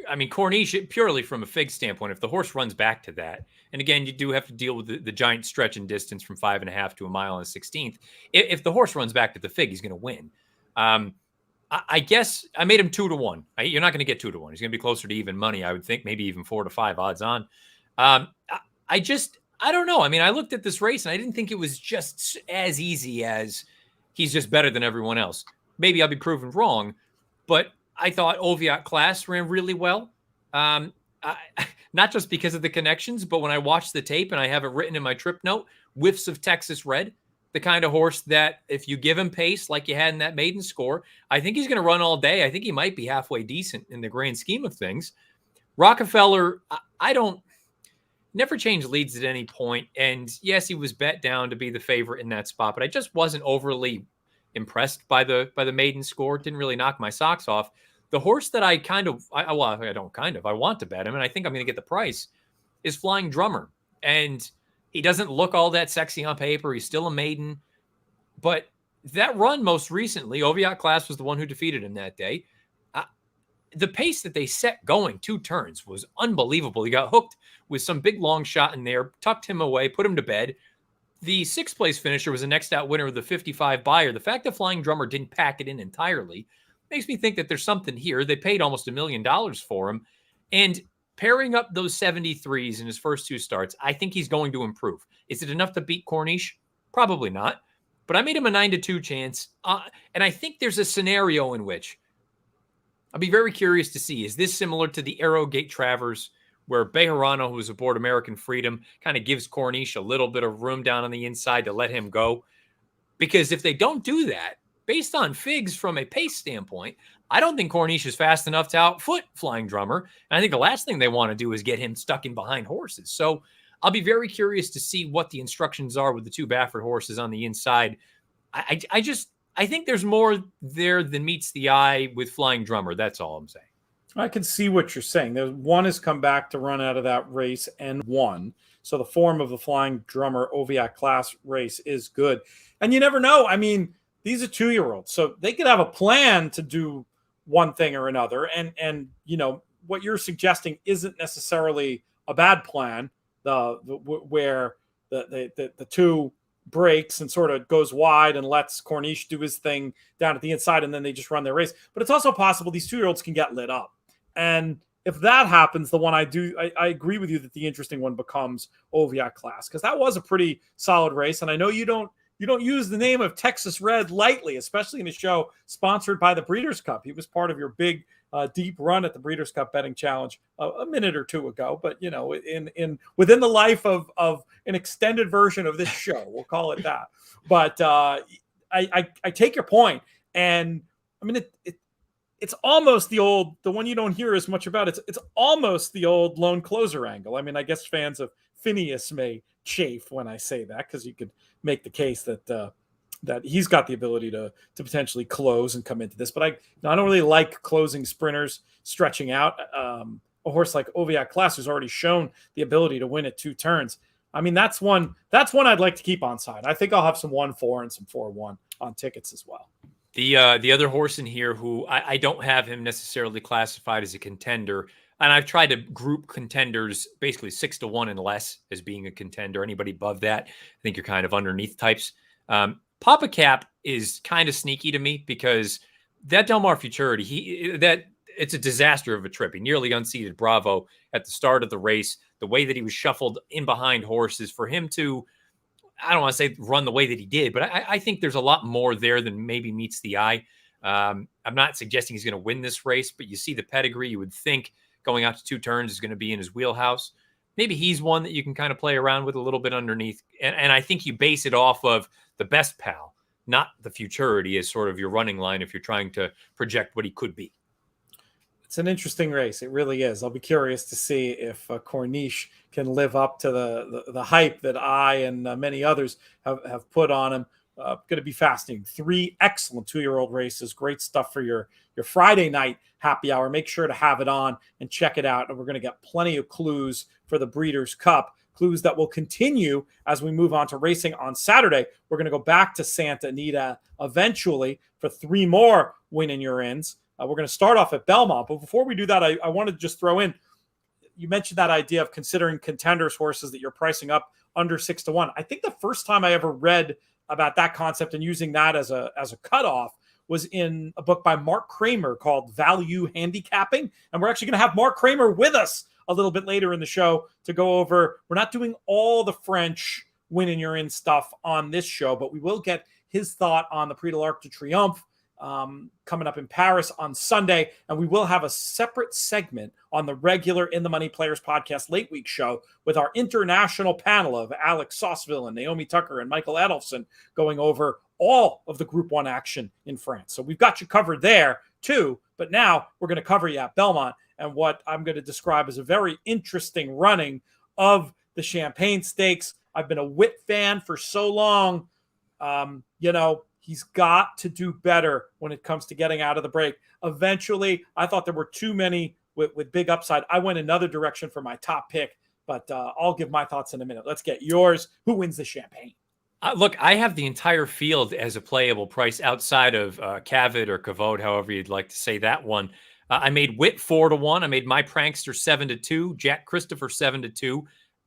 I mean, Corniche, purely from a fig standpoint, if the horse runs back to that, and again, you do have to deal with the giant stretch in distance from 5.5 to a mile and 1/16th. If the horse runs back to the fig, he's going to win. I guess I made him 2-1. You're not going to get 2-1. He's going to be closer to even money, I would think, maybe even 4-5 odds on. I don't know. I mean, I looked at this race and I didn't think it was just as easy as he's just better than everyone else. Maybe I'll be proven wrong, but I thought Oviatt Class ran really well. Not just because of the connections, but when I watched the tape, and I have it written in my trip note, whiffs of Texas Red. The kind of horse that if you give him pace like you had in that maiden score, I think he's going to run all day. I think he might be halfway decent in the grand scheme of things. Rockefeller, never changed leads at any point. And yes, he was bet down to be the favorite in that spot, but I just wasn't overly impressed by the maiden score. It didn't really knock my socks off. The horse that I want to bet him, and I think I'm going to get the price, is Flying Drummer. And he doesn't look all that sexy on paper. He's still a maiden. But that run most recently, Oviatt Class was the one who defeated him that day. The pace that they set going 2 turns was unbelievable. He got hooked with some big long shot in there, tucked him away, put him to bed. The 6th place finisher was the next out winner of the 55 Beyer. The fact that Flying Drummer didn't pack it in entirely makes me think that there's something here. They paid almost $1 million for him. And pairing up those 73s in his first 2 starts, I think he's going to improve. Is it enough to beat Corniche? Probably not. But I made him a 9-2 chance. And I think there's a scenario in which I'll be very curious to see, is this similar to the Arrowgate Travers, where Bejarano, who's aboard American Freedom, kind of gives Corniche a little bit of room down on the inside to let him go? Because if they don't do that, based on figs from a pace standpoint, I don't think Corniche is fast enough to outfoot Flying Drummer. And I think the last thing they want to do is get him stuck in behind horses. So I'll be very curious to see what the instructions are with the 2 Baffert horses on the inside. I think there's more there than meets the eye with Flying Drummer. That's all I'm saying. I can see what you're saying. There's one has come back to run out of that race and won. So the form of the Flying Drummer Oviatt Class race is good. And you never know. I mean, these are 2-year-olds, so they could have a plan to do one thing or another. And what you're suggesting isn't necessarily a bad plan. Where the 2 breaks and sort of goes wide and lets Corniche do his thing down at the inside, and then they just run their race. But it's also possible these 2-year-olds can get lit up. And if that happens, the one I agree with you that the interesting one becomes Oviatt Class, because that was a pretty solid race. And I know you don't use the name of Texas Red lightly, especially in a show sponsored by the Breeders' Cup. He was part of your big deep run at the Breeders' Cup betting challenge a minute or 2 ago. But within the life of an extended version of this show, we'll call it that. But I take your point, and I mean it's almost the one you don't hear as much about. It's almost the old lone closer angle. I mean, I guess fans of Phineas may chafe when I say that, because you could make the case that that he's got the ability to potentially close and come into this. But I don't really like closing sprinters stretching out. A horse like Oviac Class, who's already shown the ability to win at 2 turns. I mean, that's one I'd like to keep on side. I think I'll have some 1-4 and some 4-1 on tickets as well. The other horse in here who I don't have him necessarily classified as a contender, and I've tried to group contenders basically 6-1 and less as being a contender. Anybody above that, I think you're kind of underneath types. Papa Cap is kind of sneaky to me because that Del Mar Futurity, it's a disaster of a trip. He nearly unseated Bravo at the start of the race. The way that he was shuffled in behind horses, for him to, I don't want to say run the way that he did, but I think there's a lot more there than maybe meets the eye. I'm not suggesting he's going to win this race, but you see the pedigree. You would think going out to 2 turns is going to be in his wheelhouse. Maybe he's one that you can kind of play around with a little bit underneath. And I think you base it off of the best pal, not the futurity as sort of your running line if you're trying to project what he could be. It's an interesting race. It really is. I'll be curious to see if Corniche can live up to the hype that I and many others have put on him. Going to be fascinating. 3 excellent 2-year-old races. Great stuff for your Friday night happy hour. Make sure to have it on and check it out. And we're going to get plenty of clues for the Breeders' Cup. Clues that will continue as we move on to racing on Saturday. We're going to go back to Santa Anita eventually for 3 more win in your ends. We're going to start off at Belmont. But before we do that, I wanted to just throw in, you mentioned that idea of considering contenders horses that you're pricing up under 6-1. I think the first time I ever read about that concept and using that as a cutoff was in a book by Mark Kramer called Value Handicapping. And we're actually going to have Mark Kramer with us a little bit later in the show to go over. We're not doing all the French win in your in stuff on this show, but we will get his thought on the Prix de l'Arc de Triomphe coming up in Paris on Sunday. And we will have a separate segment on the regular In the Money Players podcast late week show with our international panel of Alex Sauceville and Naomi Tucker and Michael Adelson going over all of the Group 1 action in France. So we've got you covered there too. But now we're going to cover you at Belmont and what I'm going to describe as a very interesting running of the Champagne Stakes. I've been a Whit fan for so long. He's got to do better when it comes to getting out of the break. Eventually, I thought there were too many with big upside. I went another direction for my top pick, but I'll give my thoughts in a minute. Let's get yours. Who wins the Champagne? Look, I have the entire field as a playable price outside of Cavid or Cavode, however you'd like to say that one. I made Whit 4-1. I made my Prankster 7-2, Jack Christopher 7-2,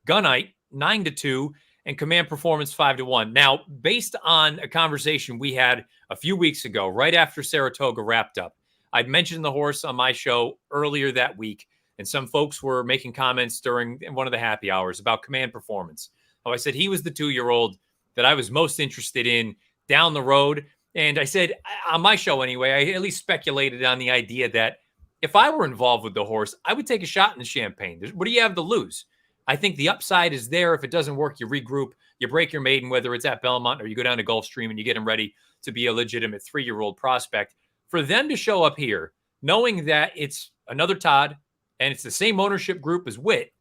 Gunite 9-2, and Command Performance 5-1. Now, based on a conversation we had a few weeks ago, right after Saratoga wrapped up, I'd mentioned the horse on my show earlier that week, and some folks were making comments during one of the happy hours about Command Performance. I said he was the 2-year-old that I was most interested in down the road. And I said, on my show anyway, I at least speculated on the idea that if I were involved with the horse, I would take a shot in the Champagne. What do you have to lose? I think the upside is there. If it doesn't work, you regroup, you break your maiden, whether it's at Belmont or you go down to Gulfstream and you get him ready to be a legitimate 3-year-old prospect. For them to show up here, knowing that it's another Todd and it's the same ownership group as Whit,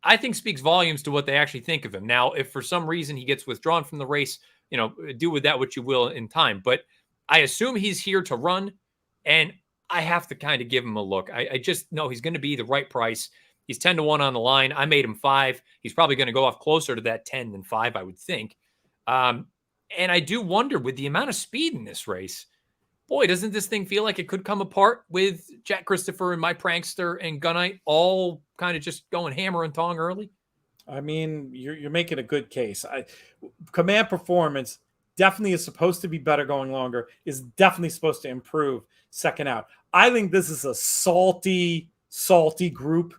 I think speaks volumes to what they actually think of him. Now, if for some reason he gets withdrawn from the race, do with that what you will in time. But I assume he's here to run, and I have to kind of give him a look. I just know he's going to be the right price. He's 10-1 on the line. I made him 5. He's probably going to go off closer to that 10 than 5, I would think. And I do wonder, with the amount of speed in this race, boy, doesn't this thing feel like it could come apart with Jack Christopher and my Prankster and Gunite all kind of just going hammer and tong early? I mean, you're making a good case. Command Performance definitely is supposed to be better going longer, is definitely supposed to improve second out. I think this is a salty group.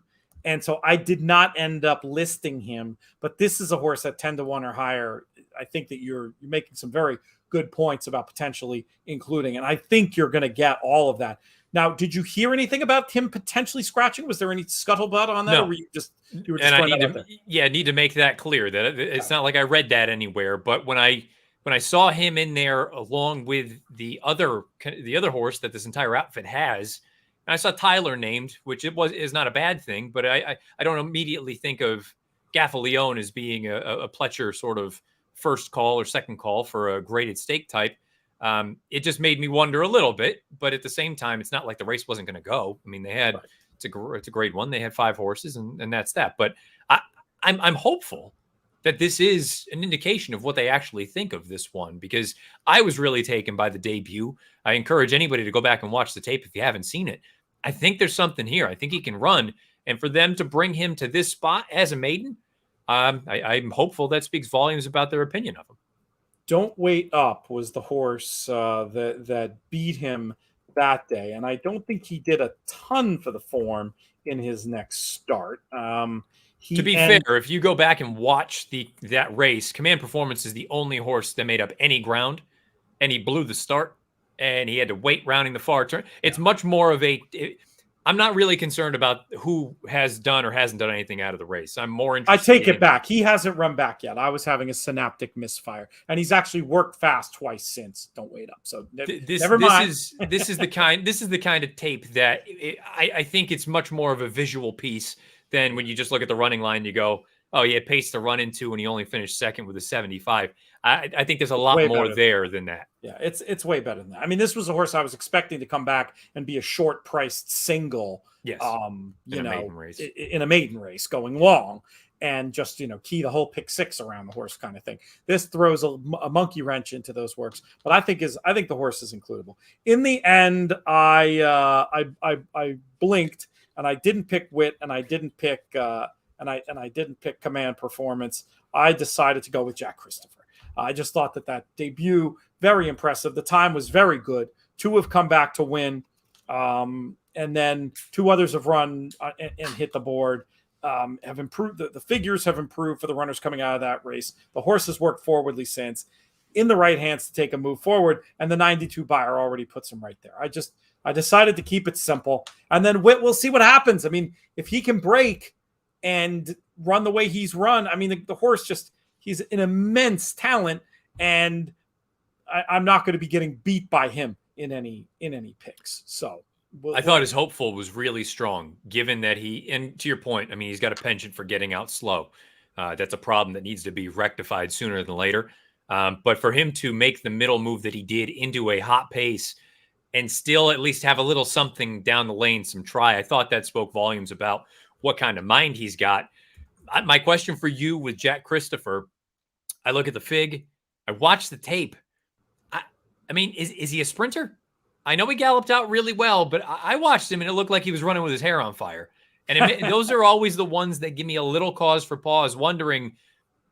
And so I did not end up listing him, but this is a horse at 10-1 or higher. I think that you're making some very good points about potentially including, and I think you're going to get all of that. Now, did you hear anything about him potentially scratching? Was there any scuttlebutt on that? No. Or were you just I need to make that clear that it's not like I read that anywhere. But when I when I saw him in there along with the other horse that this entire outfit has, and I saw Tyler named, which is not a bad thing, but I don't immediately think of Gaffaleone as being a Pletcher sort of first call or second call for a graded stake type. It just made me wonder a little bit, but at the same time, it's not like the race wasn't going to go. I mean, they had it's a grade one. They had 5 horses, and that's that. But I'm hopeful that this is an indication of what they actually think of this one, because I was really taken by the debut. I encourage anybody to go back and watch the tape if you haven't seen it. I think there's something here. I think he can run, and for them to bring him to this spot as a maiden, I'm hopeful that speaks volumes about their opinion of him. Don't Wait Up was the horse that beat him that day, and I don't think he did a ton for the form in his next start. To be fair, if you go back and watch that race, Command Performance is the only horse that made up any ground, and he blew the start, and he had to wait rounding the far turn. It's much more of I'm not really concerned about who has done or hasn't done anything out of the race. I'm more interested. I take it back. He hasn't run back yet. I was having a synaptic misfire, and he's actually worked fast twice since Don't Wait Up. So never mind. This is the kind of tape that I think it's much more of a visual piece than when you just look at the running line and you go, oh, he had pace to run into and he only finished second with a 75. I think there's a lot more there than that. Yeah, it's way better than that. I mean, this was a horse I was expecting to come back and be a short-priced single. Yes. In a maiden race going long, and just key the whole pick 6 around the horse kind of thing. This throws a monkey wrench into those works, but I think the horse is includable. In the end, I blinked and I didn't pick Wit, and I didn't pick I didn't pick Command Performance. I decided to go with Jack Christopher. I just thought that debut, very impressive. The time was very good. 2 have come back to win. And then 2 others have run and hit the board, have improved. The figures have improved for the runners coming out of that race. The horses worked forwardly since, in the right hands to take a move forward. And the 92 buyer already puts him right there. I decided to keep it simple. And then we'll see what happens. I mean, if he can break and run the way he's run, I mean, the horse he's an immense talent, and I'm not going to be getting beat by him in any picks. So I thought his hopeful was really strong, given that and to your point, I mean, he's got a penchant for getting out slow. That's a problem that needs to be rectified sooner than later. But for him to make the middle move that he did into a hot pace and still at least have a little something down the lane, some try, I thought that spoke volumes about what kind of mind he's got. My question for you with Jack Christopher, I look at the fig, I watch the tape. I mean, is he a sprinter? I know he galloped out really well, but I watched him and it looked like he was running with his hair on fire. And those are always the ones that give me a little cause for pause, wondering,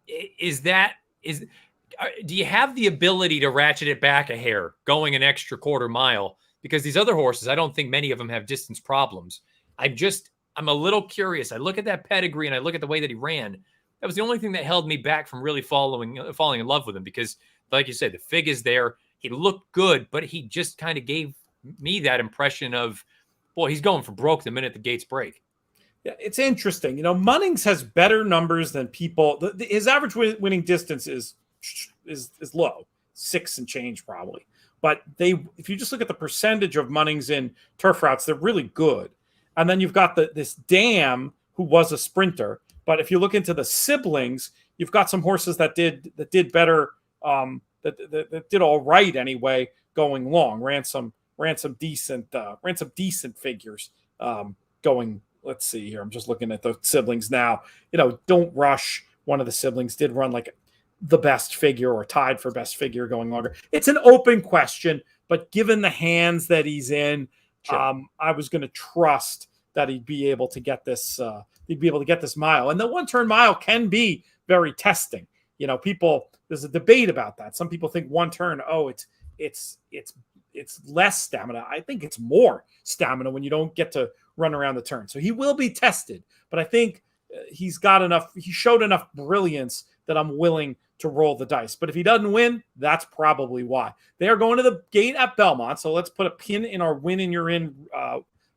do you have the ability to ratchet it back a hair going an extra quarter mile? Because these other horses, I don't think many of them have distance problems. I'm a little curious. I look at that pedigree and I look at the way that he ran. That was the only thing that held me back from really falling in love with him, because like you said, the fig is there. He looked good, but he just kind of gave me that impression of, boy, he's going for broke the minute the gates break. Yeah, it's interesting. Munnings has better numbers than people. His average winning distance is low, 6 and change probably. But if you just look at the percentage of Munnings in turf routes, they're really good. And then you've got this Dam, who was a sprinter. But if you look into the siblings, you've got some horses that did better, that did all right anyway, going long. Ran some decent figures going. Let's see here. I'm just looking at the siblings now. Don't Rush, one of the siblings, did run like the best figure or tied for best figure going longer. It's an open question, but given the hands that he's in, sure. I was going to trust that he'd be able to get this. He'd be able to get this mile, and the 1-turn mile can be very testing. There's a debate about that. Some people think 1 turn, it's less stamina. I think it's more stamina when you don't get to run around the turn. So he will be tested, but I think he's got enough. He showed enough brilliance that I'm willing to roll the dice. But if he doesn't win, that's probably why. They are going to the gate at Belmont. So let's put a pin in our win and you're in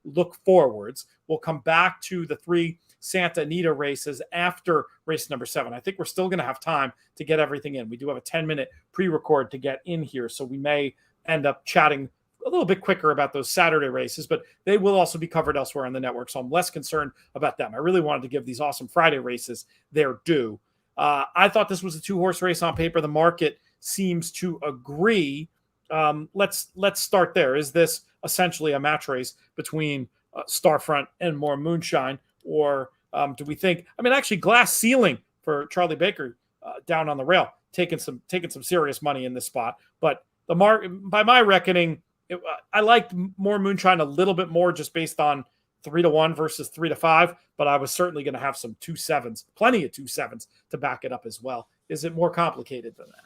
look forwards. We'll come back to the 3 Santa Anita races after race number 7. I think we're still going to have time to get everything in. We do have a 10-minute pre-record to get in here, so we may end up chatting a little bit quicker about those Saturday races, but they will also be covered elsewhere on the network, so I'm less concerned about them. I really wanted to give these awesome Friday races their due. I thought this was a 2-horse race on paper. The market seems to agree. Let's start there. Is this essentially a match race between Starfront and More Moonshine, or do we think? I mean, actually, Glass Ceiling for Charlie Baker down on the rail, taking some serious money in this spot. But the by my reckoning, I liked More Moonshine a little bit more just based on 3-1 versus 3-5, but I was certainly going to have some 2-7s, plenty of 2-7s to back it up as well. Is it more complicated than that?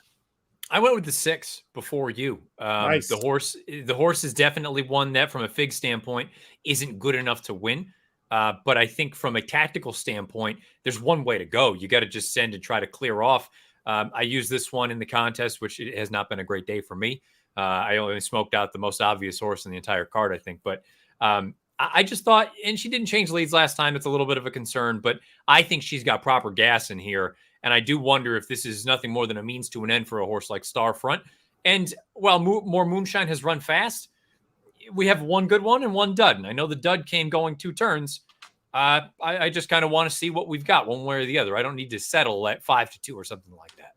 I went with the 6 before you. Nice. The horse is definitely one that, from a fig standpoint, isn't good enough to win. But I think from a tactical standpoint, there's one way to go. You got to just send and try to clear off. I used this one in the contest, which it has not been a great day for me. I only smoked out the most obvious horse in the entire card, I think. But I just thought, and she didn't change leads last time. It's a little bit of a concern, but I think she's got proper gas in here. And I do wonder if this is nothing more than a means to an end for a horse like Starfront. And while More Moonshine has run fast, we have one good one and one dud. And I know the dud came going 2 turns. I just kind of want to see what we've got one way or the other. I don't need to settle at 5-2 or something like that.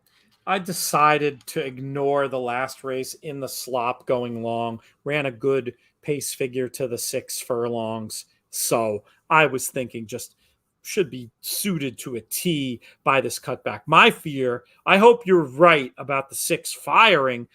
I decided to ignore the last race in the slop going long, ran a good pace figure to the 6 furlongs. So I was thinking just should be suited to a T by this cutback. My fear, I hope you're right about the 6 firing.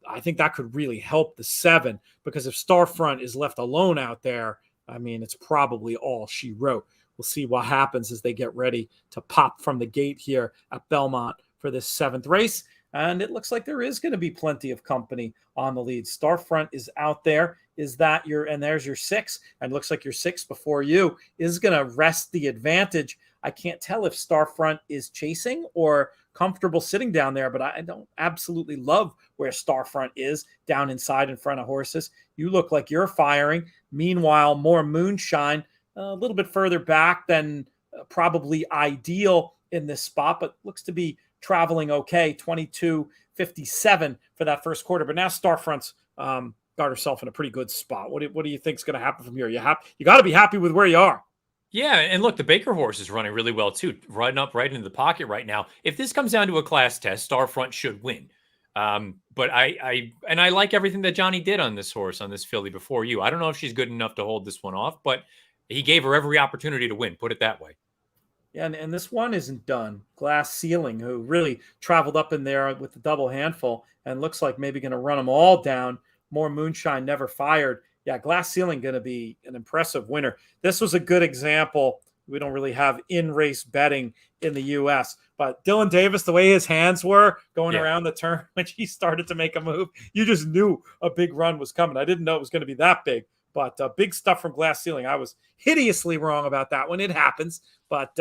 I think that could really help the 7, because if Starfront is left alone out there, I mean, it's probably all she wrote. We'll see what happens as they get ready to pop from the gate here at Belmont for this 7th race. And it looks like there is going to be plenty of company on the lead. Starfront is out there. Is that and there's your 6. And it looks like your 6 before you is going to wrest the advantage. I can't tell if Starfront is chasing or comfortable sitting down there, but I don't absolutely love where Starfront is down inside in front of horses. You look like you're firing. Meanwhile, More Moonshine a little bit further back than probably ideal in this spot, but looks to be traveling okay. 22.57 for that first quarter. But now Starfront's got herself in a pretty good spot. What do you think is going to happen from here? You got to be happy with where you are. Yeah, and look, the Baker horse is running really well too, riding up right into the pocket right now. If this comes down to a class test, Starfront should win. But I like everything that Johnny did on this horse, on this filly before you. I don't know if she's good enough to hold this one off, but he gave her every opportunity to win, put it that way. Yeah, and this one isn't done. Glass Ceiling, who really traveled up in there with the double handful and looks like maybe going to run them all down. More Moonshine never fired. Yeah, Glass Ceiling going to be an impressive winner. This was a good example. We don't really have in-race betting in the U.S., but Dylan Davis, the way his hands were going around the turn when he started to make a move, you just knew a big run was coming. I didn't know it was going to be that big, but big stuff from Glass Ceiling. I was hideously wrong about that one. It happens, but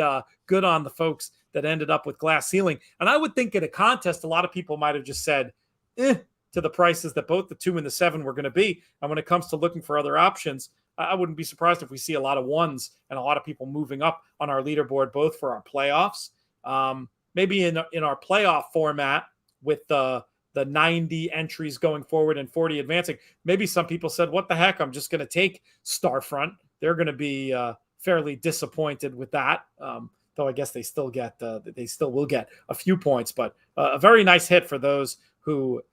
good on the folks that ended up with Glass Ceiling. And I would think in a contest, a lot of people might have just said, to the prices that both the 2 and the 7 were going to be. And when it comes to looking for other options, I wouldn't be surprised if we see a lot of 1s and a lot of people moving up on our leaderboard, both for our playoffs. Maybe in our playoff format with the 90 entries going forward and 40 advancing, maybe some people said, what the heck, I'm just going to take Starfront. They're going to be fairly disappointed with that. Though I guess they still will get a few points, but a very nice hit for those who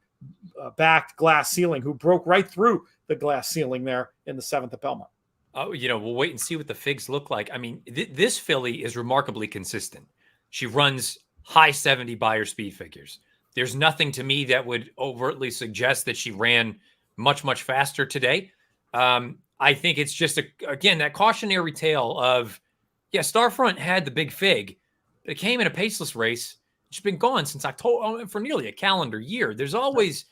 backed Glass Ceiling, who broke right through the Glass Ceiling there in the 7th at Belmont. Oh, we'll wait and see what the figs look like. I mean, this filly is remarkably consistent. She runs high 70 buyer speed figures. There's nothing to me that would overtly suggest that she ran much, much faster today. I think it's just, again, that cautionary tale of, Starfront had the big fig, but it came in a paceless race. She's been gone since October for nearly a calendar year. There's always,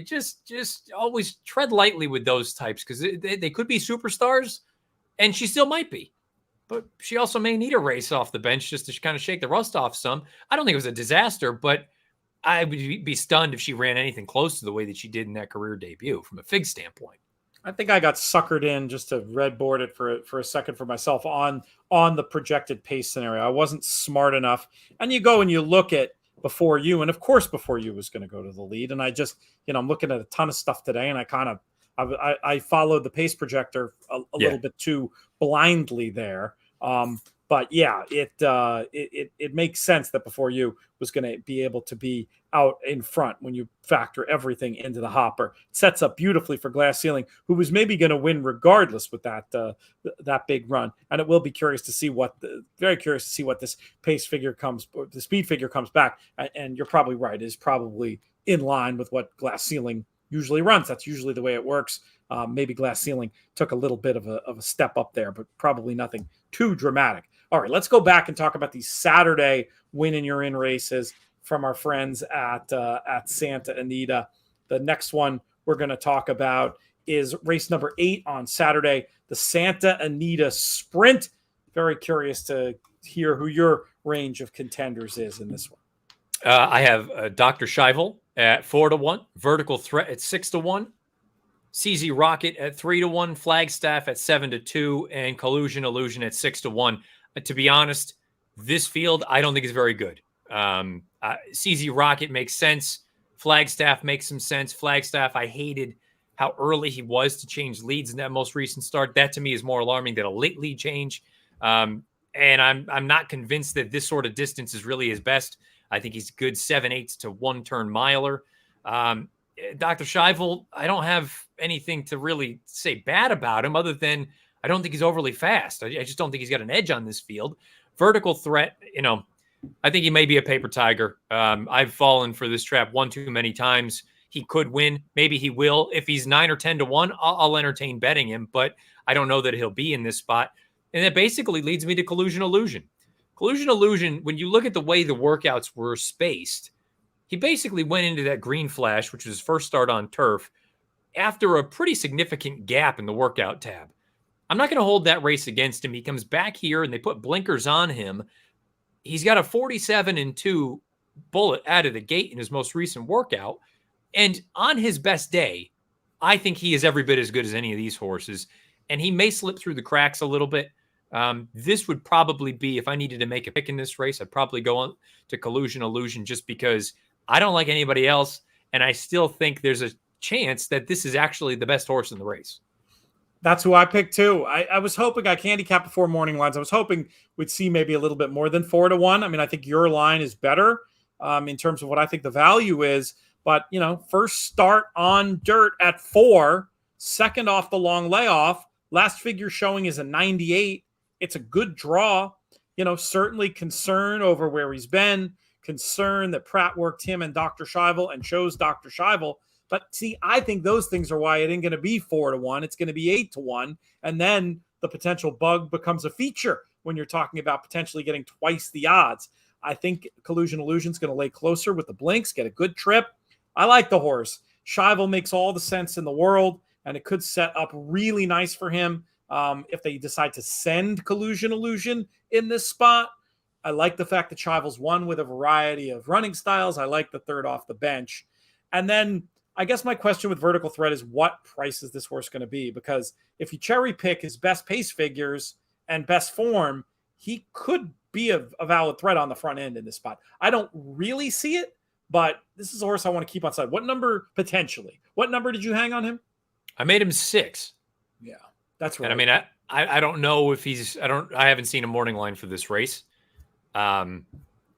just always tread lightly with those types, because they could be superstars, and she still might be. But she also may need a race off the bench just to kind of shake the rust off some. I don't think it was a disaster, but I would be stunned if she ran anything close to the way that she did in that career debut from a fig standpoint. I think I got suckered in just to red board it for a second for myself on the projected pace scenario. I wasn't smart enough. And you go and you look at Before You, and of course Before You was going to go to the lead. And I just, I'm looking at a ton of stuff today, and I followed the pace projector a little bit too blindly there. But yeah, it makes sense that Before You was going to be able to be out in front when you factor everything into the hopper. It sets up beautifully for Glass Ceiling, who was maybe going to win regardless with that big run. And it will be curious to see very curious to see what this pace figure the speed figure comes back. And you're probably right, is probably in line with what Glass Ceiling usually runs. That's usually the way it works. Maybe Glass Ceiling took a little bit of a step up there, but probably nothing too dramatic. All right, let's go back and talk about these Saturday win and you're in races from our friends at Santa Anita. The next one we're going to talk about is race number 8 on Saturday, the Santa Anita Sprint. Very curious to hear who your range of contenders is in this one. I have Dr. Scheibel at 4-1, Vertical Threat at 6-1, CZ Rocket at 3-1, Flagstaff at 7-2, and Collusion Illusion at 6-1. To be honest, this field I don't think is very good. CZ Rocket makes sense. Flagstaff makes some sense. Flagstaff, I hated how early he was to change leads in that most recent start. That to me is more alarming than a late lead change. And I'm not convinced that this sort of distance is really his best. I think he's good 7/8 to 1-turn miler. Dr. Scheibel, I don't have anything to really say bad about him other than I don't think he's overly fast. I just don't think he's got an edge on this field. Vertical Threat, I think he may be a paper tiger. I've fallen for this trap one too many times. He could win. Maybe he will. If he's 9 or 10 to 1, I'll entertain betting him, but I don't know that he'll be in this spot. And that basically leads me to Collusion Illusion. Collusion Illusion, when you look at the way the workouts were spaced, he basically went into that green flash, which was his first start on turf, after a pretty significant gap in the workout tab. I'm not going to hold that race against him. He comes back here and they put blinkers on him. He's got a 47-2 bullet out of the gate in his most recent workout. And on his best day, I think he is every bit as good as any of these horses. And he may slip through the cracks a little bit. This would probably be, if I needed to make a pick in this race, I'd probably go on to Collusion Illusion just because I don't like anybody else. And I still think there's a chance that this is actually the best horse in the race. That's who I picked too. I was hoping I handicapped before morning lines. I was hoping we'd see maybe a little bit more than 4-1. I mean, I think your line is better in terms of what I think the value is. But, first start on dirt at 4, second off the long layoff. Last figure showing is a 98. It's a good draw. Certainly concern over where he's been. Concern that Pratt worked him and Dr. Scheibel and chose Dr. Scheibel. But see, I think those things are why it ain't going to be 4-1. It's going to be 8-1. And then the potential bug becomes a feature when you're talking about potentially getting twice the odds. I think Collusion Illusion is going to lay closer with the blinks, get a good trip. I like the horse. Scheibel makes all the sense in the world, and it could set up really nice for him if they decide to send Collusion Illusion in this spot. I like the fact that Scheibel's won with a variety of running styles. I like the third off the bench. And then I guess my question with Vertical Threat is what price is this horse going to be? Because if you cherry pick his best pace figures and best form, he could be a valid threat on the front end in this spot. I don't really see it, but this is a horse I want to keep on side. What number potentially? What number did you hang on him? I made him 6. Yeah, that's right. And I mean, I don't know if I haven't seen a morning line for this race. I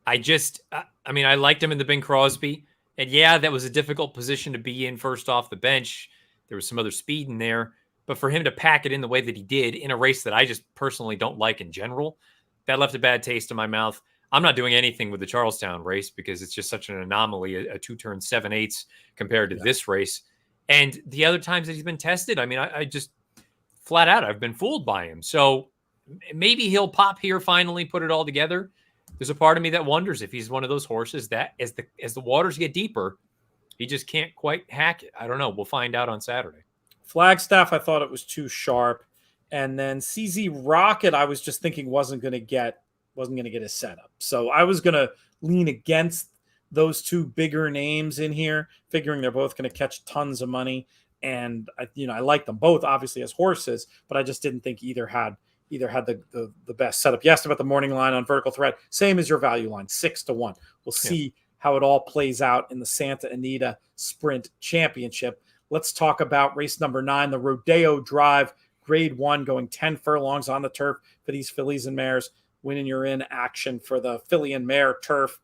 liked him in the Bing Crosby. And yeah, that was a difficult position to be in first off the bench. There was some other speed in there. But for him to pack it in the way that he did in a race that I just personally don't like in general, that left a bad taste in my mouth. I'm not doing anything with the Charlestown race because it's just such an anomaly, a 2-turn 7/8 compared to this race. And the other times that he's been tested, I mean, I just flat out, I've been fooled by him. So maybe he'll pop here, finally put it all together. There's a part of me that wonders if he's one of those horses that as the waters get deeper, he just can't quite hack it. I don't know. We'll find out on Saturday. Flagstaff, I thought it was too sharp. And then CZ Rocket, I was just thinking wasn't going to get a setup. So I was going to lean against those two bigger names in here, figuring they're both going to catch tons of money. And I like them both obviously as horses, but I just didn't think either had the best setup. You asked about the morning line on Vertical Threat, same as your value line, 6-1. We'll see how it all plays out in the Santa Anita Sprint Championship. Let's talk about race number 9, the Rodeo Drive, Grade 1, going 10 furlongs on the turf for these fillies and mares. Winning you're in action for the filly and mare turf.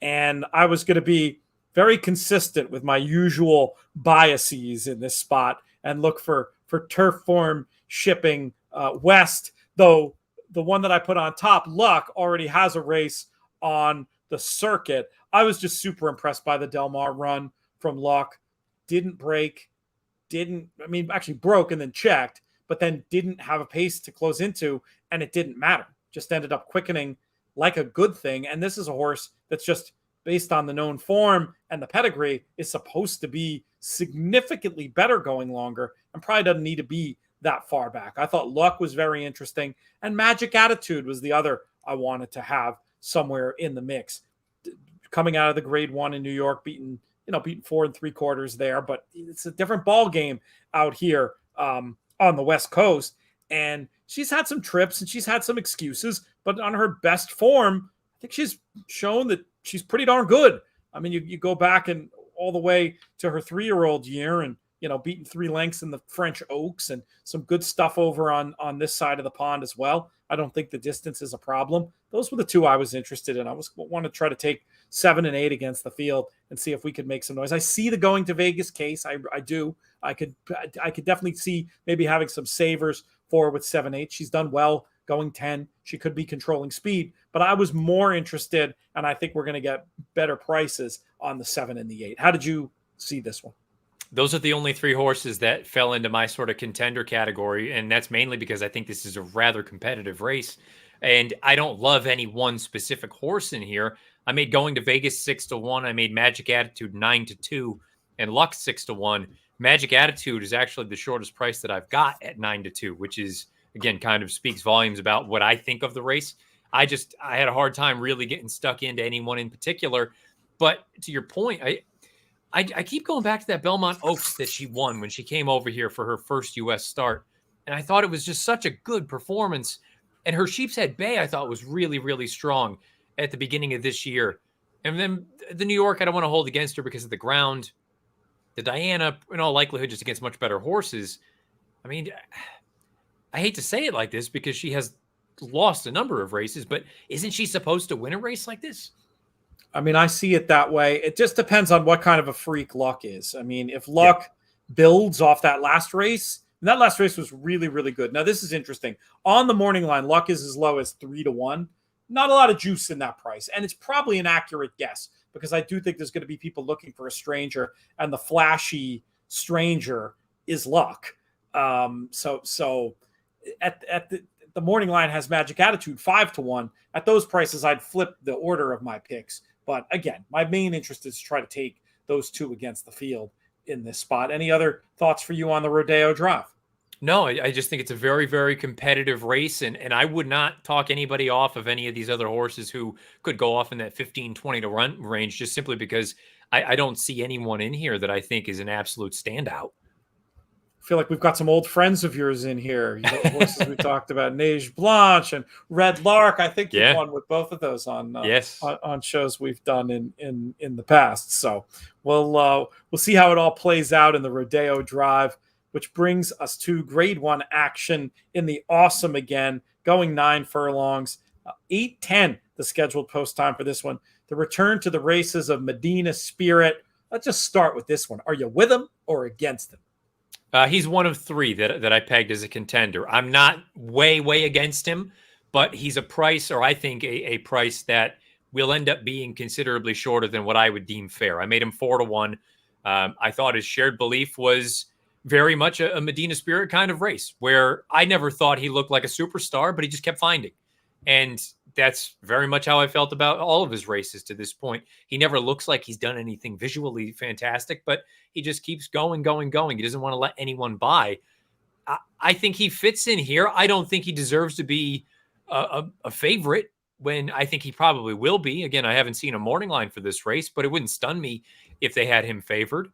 And I was going to be very consistent with my usual biases in this spot and look for turf form shipping west, though the one that I put on top, Luck, already has a race on the circuit. I was just super impressed by the Del Mar run from Luck. Didn't break, actually broke and then checked, but then didn't have a pace to close into, and it didn't matter. Just ended up quickening like a good thing. And this is a horse that's just based on the known form and the pedigree is supposed to be significantly better going longer and probably doesn't need to be that far back. I thought Luck was very interesting, and Magic Attitude was the other I wanted to have somewhere in the mix. Coming out of the Grade 1 in New York, beating 4 3/4 there, but it's a different ball game out here on the West Coast. And she's had some trips and she's had some excuses, but on her best form, I think she's shown that she's pretty darn good. I mean, you go back and all the way to her 3-year-old year and, beating 3 lengths in the French Oaks and some good stuff over on this side of the pond as well. I don't think the distance is a problem. Those were the two I was interested in. I want to try to take 7 and 8 against the field and see if we could make some noise. I see the going to Vegas case. I do. I could definitely see maybe having some savers for with 7-8. She's done well going 10. She could be controlling speed, but I was more interested, and I think we're going to get better prices on the 7 and the 8. How did you see this one? Those are the only 3 horses that fell into my sort of contender category, and that's mainly because I think this is a rather competitive race, and I don't love any one specific horse in here. I made Going to Vegas 6-1. I made Magic Attitude 9-2, and Luck 6-1. Magic Attitude is actually the shortest price that I've got at 9-2, which is, again, kind of speaks volumes about what I think of the race. I had a hard time really getting stuck into anyone in particular. But to your point, I keep going back to that Belmont Oaks that she won when she came over here for her first U.S. start. And I thought it was just such a good performance. And her Sheep's Head Bay, I thought, was really, really strong at the beginning of this year. And then the New York, I don't want to hold against her because of the ground. The Diana, in all likelihood, just against much better horses. I mean, I hate to say it like this because she has lost a number of races, but isn't she supposed to win a race like this? I mean, I see it that way. It just depends on what kind of a freak Luck is. I mean, if Luck builds off that last race, and that last race was really, really good. Now, this is interesting. On the morning line, Luck is as low as 3-1. Not a lot of juice in that price. And it's probably an accurate guess because I do think there's going to be people looking for a stranger, and the flashy stranger is Luck. So at the morning line has Magic Attitude 5-1. At those prices, I'd flip the order of my picks. But again, my main interest is to try to take those 2 against the field in this spot. Any other thoughts for you on the Rodeo Drive? No, I just think it's a very, very competitive race, and I would not talk anybody off of any of these other horses who could go off in that 15-20 to run range just simply because I don't see anyone in here that I think is an absolute standout. I feel like we've got some old friends of yours in here. The horses we talked about, Neige Blanche and Red Lark. I think you've won with both of those on shows we've done in the past. So we'll see how it all plays out in the Rodeo Drive, which brings us to Grade 1 action in the Awesome again, going 9 furlongs, 8:10 the scheduled post time for this one. The return to the races of Medina Spirit. Let's just start with this one. Are you with him or against him? He's one of 3 that I pegged as a contender. I'm not way against him, but he's a price, or I think a price that will end up being considerably shorter than what I would deem fair. I made him 4-1. I thought his Shared Belief was very much a Medina Spirit kind of race where I never thought he looked like a superstar, but he just kept finding. And that's very much how I felt about all of his races to this point. He never looks like he's done anything visually fantastic, but he just keeps going. He doesn't want to let anyone by. I think he fits in here. I don't think he deserves to be a favorite when I think he probably will be. Again, I haven't seen a morning line for this race, but it wouldn't stun me if they had him favored.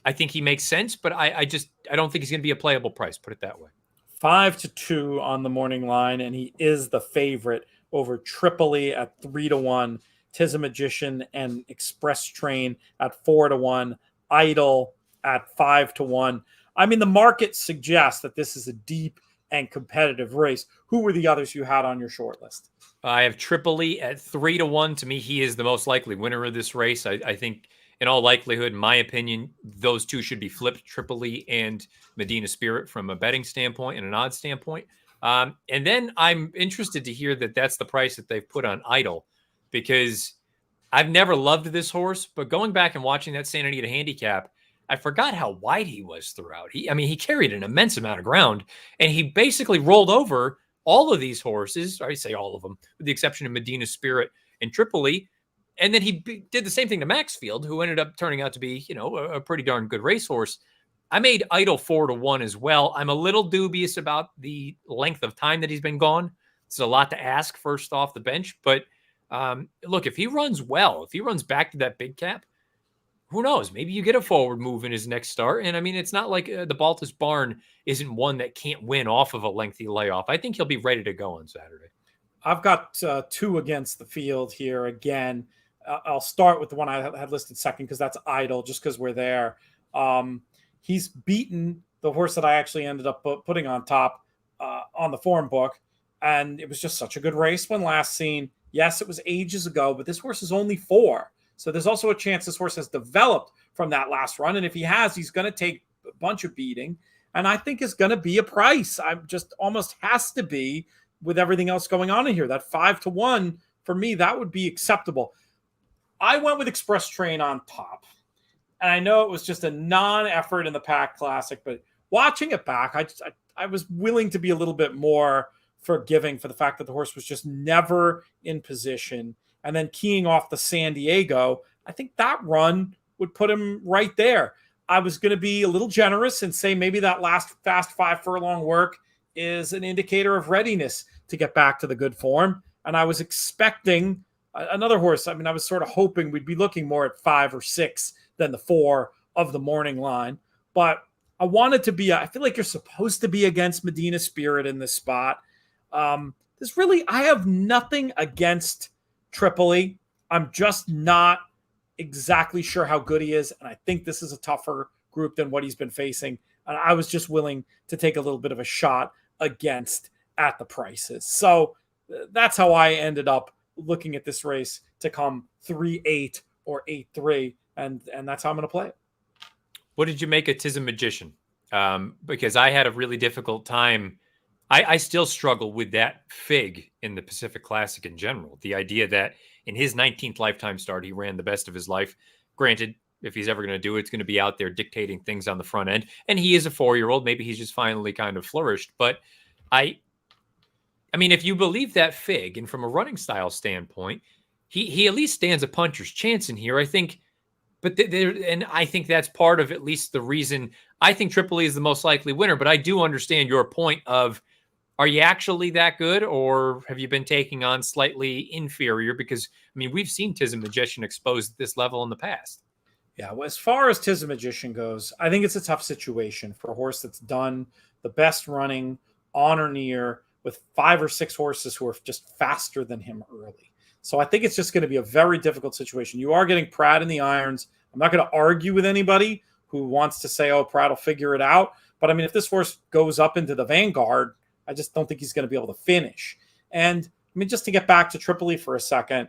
I think he makes sense, but I don't think he's going to be a playable price. Put it that way. 5-2 on the morning line, and he is the favorite over Tripoli at 3-1, Tiz Magician and Express Train at 4-1, Idol at 5-1. I mean, the market suggests that this is a deep and competitive race. Who were the others you had on your short list? I have Tripoli at 3-1. To me, he is the most likely winner of this race. I think, in all likelihood, in my opinion, those two should be flipped, Tripoli and Medina Spirit, from a betting standpoint and an odds standpoint. And then I'm interested to hear that that's the price that they've put on Idol, because I've never loved this horse, but going back and watching that Santa Anita handicap, I forgot how wide he was throughout. He carried an immense amount of ground, and he basically rolled over all of these horses. I say all of them, with the exception of Medina Spirit and Tripoli. And then he did the same thing to Maxfield, who ended up turning out to be, a pretty darn good racehorse. I made Idol 4-1 as well. I'm a little dubious about the length of time that he's been gone. It's a lot to ask first off the bench, but look, if he runs well, if he runs back to that big cap, who knows? Maybe you get a forward move in his next start. And I mean, it's not like the Baltus Barn isn't one that can't win off of a lengthy layoff. I think he'll be ready to go on Saturday. I've got two against the field here again. I'll start with the one I had listed second, because that's Idol, just because we're there. He's beaten the horse that I actually ended up putting on top on the form book. And it was just such a good race when last seen. Yes, it was ages ago, but this horse is only 4. So there's also a chance this horse has developed from that last run. And if he has, he's going to take a bunch of beating. And I think it's going to be a price. I'm just almost has to be, with everything else going on in here. That 5-1, for me, that would be acceptable. I went with Express Train on top. And I know it was just a non-effort in the Pack Classic, but watching it back, I was willing to be a little bit more forgiving for the fact that the horse was just never in position. And then keying off the San Diego, I think that run would put him right there. I was going to be a little generous and say maybe that last fast 5 furlong work is an indicator of readiness to get back to the good form. And I was expecting another horse. I mean, I was sort of hoping we'd be looking more at 5 or 6 than the 4 of the morning line. But I wanted to be, I feel like you're supposed to be against Medina Spirit in this spot. I have nothing against Tripoli. I'm just not exactly sure how good he is. And I think this is a tougher group than what he's been facing. And I was just willing to take a little bit of a shot against at the prices. So that's how I ended up looking at this race to come 3-8 or 8-3. And that's how I'm going to play it. What did you make of Tiz Magician? Because I had a really difficult time. I still struggle with that fig in the Pacific Classic in general. The idea that in his 19th lifetime start, he ran the best of his life. Granted, if he's ever going to do it, it's going to be out there dictating things on the front end. And he is a 4-year-old. Maybe he's just finally kind of flourished. But I mean, if you believe that fig, and from a running style standpoint, he at least stands a puncher's chance in here, I think. But and I think that's part of at least the reason I think Tripoli is the most likely winner. But I do understand your point of, are you actually that good, or have you been taking on slightly inferior? Because, I mean, we've seen Tiz Magician exposed at this level in the past. Yeah, well, as far as Tiz Magician goes, I think it's a tough situation for a horse that's done the best running on or near with 5 or 6 horses who are just faster than him early. So I think it's just going to be a very difficult situation. You are getting Pratt in the irons. I'm not going to argue with anybody who wants to say, oh, Pratt will figure it out. But I mean, if this horse goes up into the vanguard, I just don't think he's going to be able to finish. And I mean, just to get back to Tripoli for a second,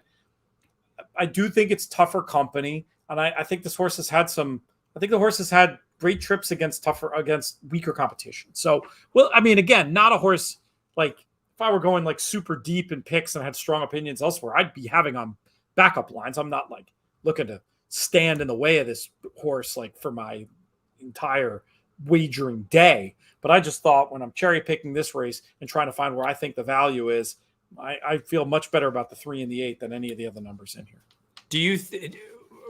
I do think it's tougher company. And I think this horse has had the horse has had great trips against weaker competition. So, well, I mean, again, not a horse like, if I were going like super deep in picks and had strong opinions elsewhere, I'd be having on backup lines. I'm not like looking to stand in the way of this horse like for my entire wagering day. But I just thought when I'm cherry picking this race and trying to find where I think the value is, I feel much better about the 3 and the 8 than any of the other numbers in here. Do you,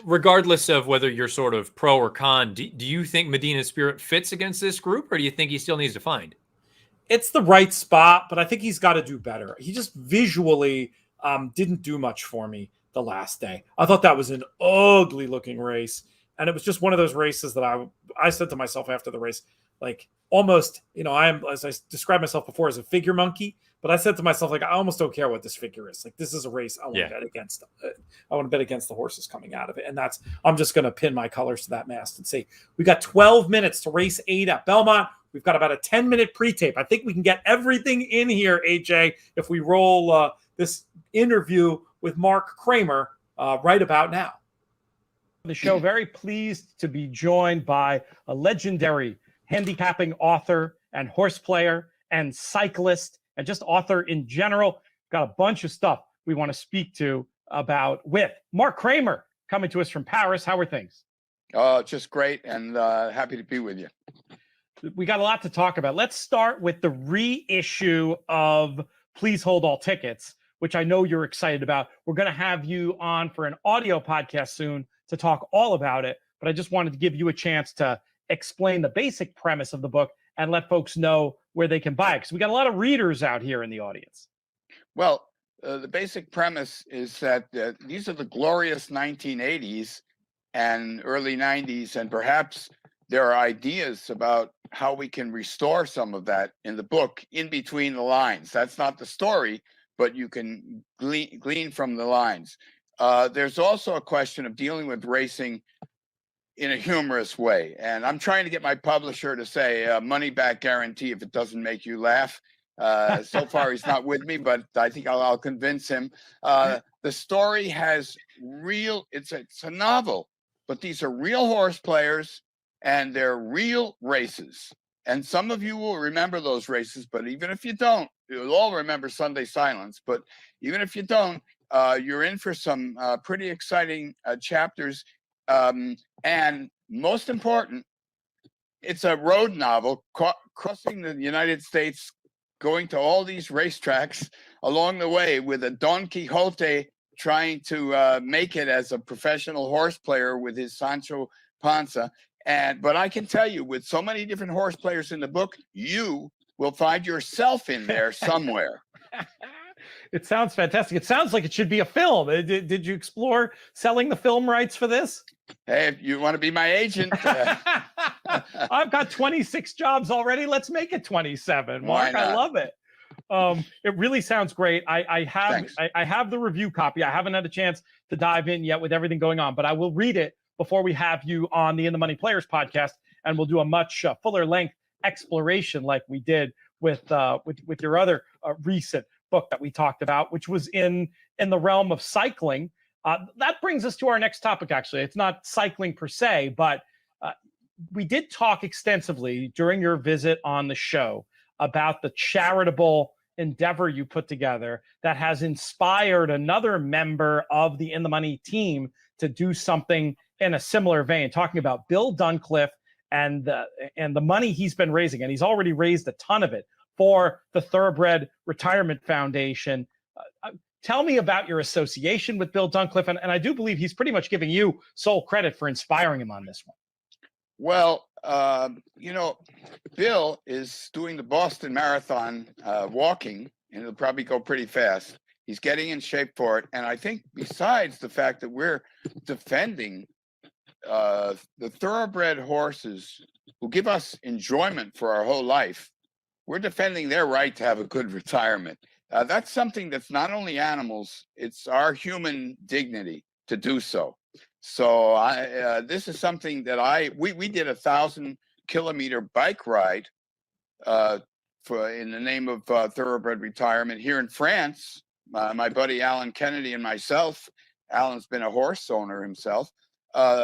regardless of whether you're sort of pro or con, do you think Medina Spirit fits against this group, or do you think he still needs to find? It's the right spot, but I think he's got to do better. He just visually didn't do much for me the last day. I thought that was an ugly looking race. And it was just one of those races that I said to myself after the race, like almost, I am, as I described myself before, as a figure monkey, but I said to myself, like, I almost don't care what this figure is. Like, this is a race I want to bet against. I want to bet against the horses coming out of it. And I'm just going to pin my colors to that mast and say, we got 12 minutes to race 8 at Belmont. We've got about a 10-minute pre-tape. I think we can get everything in here, AJ, if we roll this interview with Mark Kramer right about now. The show, very pleased to be joined by a legendary handicapping author and horse player and cyclist and just author in general. Got a bunch of stuff we want to speak to about with Mark Kramer, coming to us from Paris. How are things? Just great, and happy to be with you. We got a lot to talk about. Let's start with the reissue of Please Hold All Tickets, which I know you're excited about. We're going to have you on for an audio podcast soon to talk all about it, but I just wanted to give you a chance to explain the basic premise of the book and let folks know where they can buy it, because we got a lot of readers out here in the audience. Well, the basic premise is that these are the glorious 1980s and early 90s, and perhaps there are ideas about how we can restore some of that in the book in between the lines. That's not the story, but you can glean from the lines. There's also a question of dealing with racing in a humorous way. And I'm trying to get my publisher to say money back guarantee if it doesn't make you laugh. So far, he's not with me, but I think I'll convince him. The story has it's a novel, but these are real horse players and they're real races. And some of you will remember those races, but even if you don't, you'll all remember Sunday Silence. But even if you don't, you're in for some pretty exciting chapters. And most important, it's a road novel crossing the United States, going to all these racetracks along the way with a Don Quixote trying to make it as a professional horse player with his Sancho Panza. But I can tell you, with so many different horse players in the book, you will find yourself in there somewhere. It sounds fantastic. It sounds like it should be a film. Did you explore selling the film rights for this? Hey, if you want to be my agent. I've got 26 jobs already. Let's make it 27. Mark, I love it. It really sounds great. I have the review copy. I haven't had a chance to dive in yet with everything going on, but I will read it before we have you on the In the Money Players podcast, and we'll do a much fuller length exploration like we did with your other recent book that we talked about, which was in the realm of cycling. That brings us to our next topic, actually. It's not cycling per se, but we did talk extensively during your visit on the show about the charitable endeavor you put together that has inspired another member of the In the Money team to do something in a similar vein, talking about Bill Duncliffe and the money he's been raising. And he's already raised a ton of it for the Thoroughbred Retirement Foundation. Tell me about your association with Bill Duncliffe. And I do believe he's pretty much giving you sole credit for inspiring him on this one. Well, Bill is doing the Boston Marathon walking, and it'll probably go pretty fast. He's getting in shape for it. And I think besides the fact that we're defending the thoroughbred horses who give us enjoyment for our whole life, we're defending their right to have a good retirement. That's something that's not only animals, it's our human dignity to do so. So this is something that we did a 1,000-kilometer bike ride in the name of thoroughbred retirement here in France. My buddy Alan Kennedy and myself. Alan's been a horse owner himself.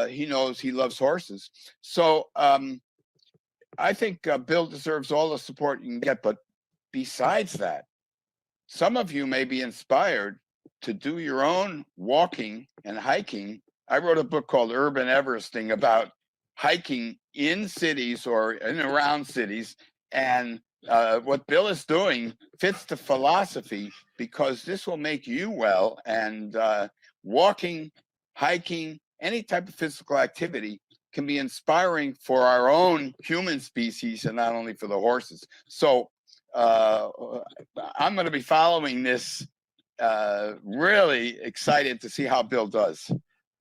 He knows he loves horses. So I think Bill deserves all the support you can get. But besides that, some of you may be inspired to do your own walking and hiking. I wrote a book called Urban Everesting about hiking in cities or in and around cities. And what Bill is doing fits the philosophy, because this will make you well. And walking, hiking, any type of physical activity can be inspiring for our own human species and not only for the horses. So I'm going to be following this, really excited to see how Bill does.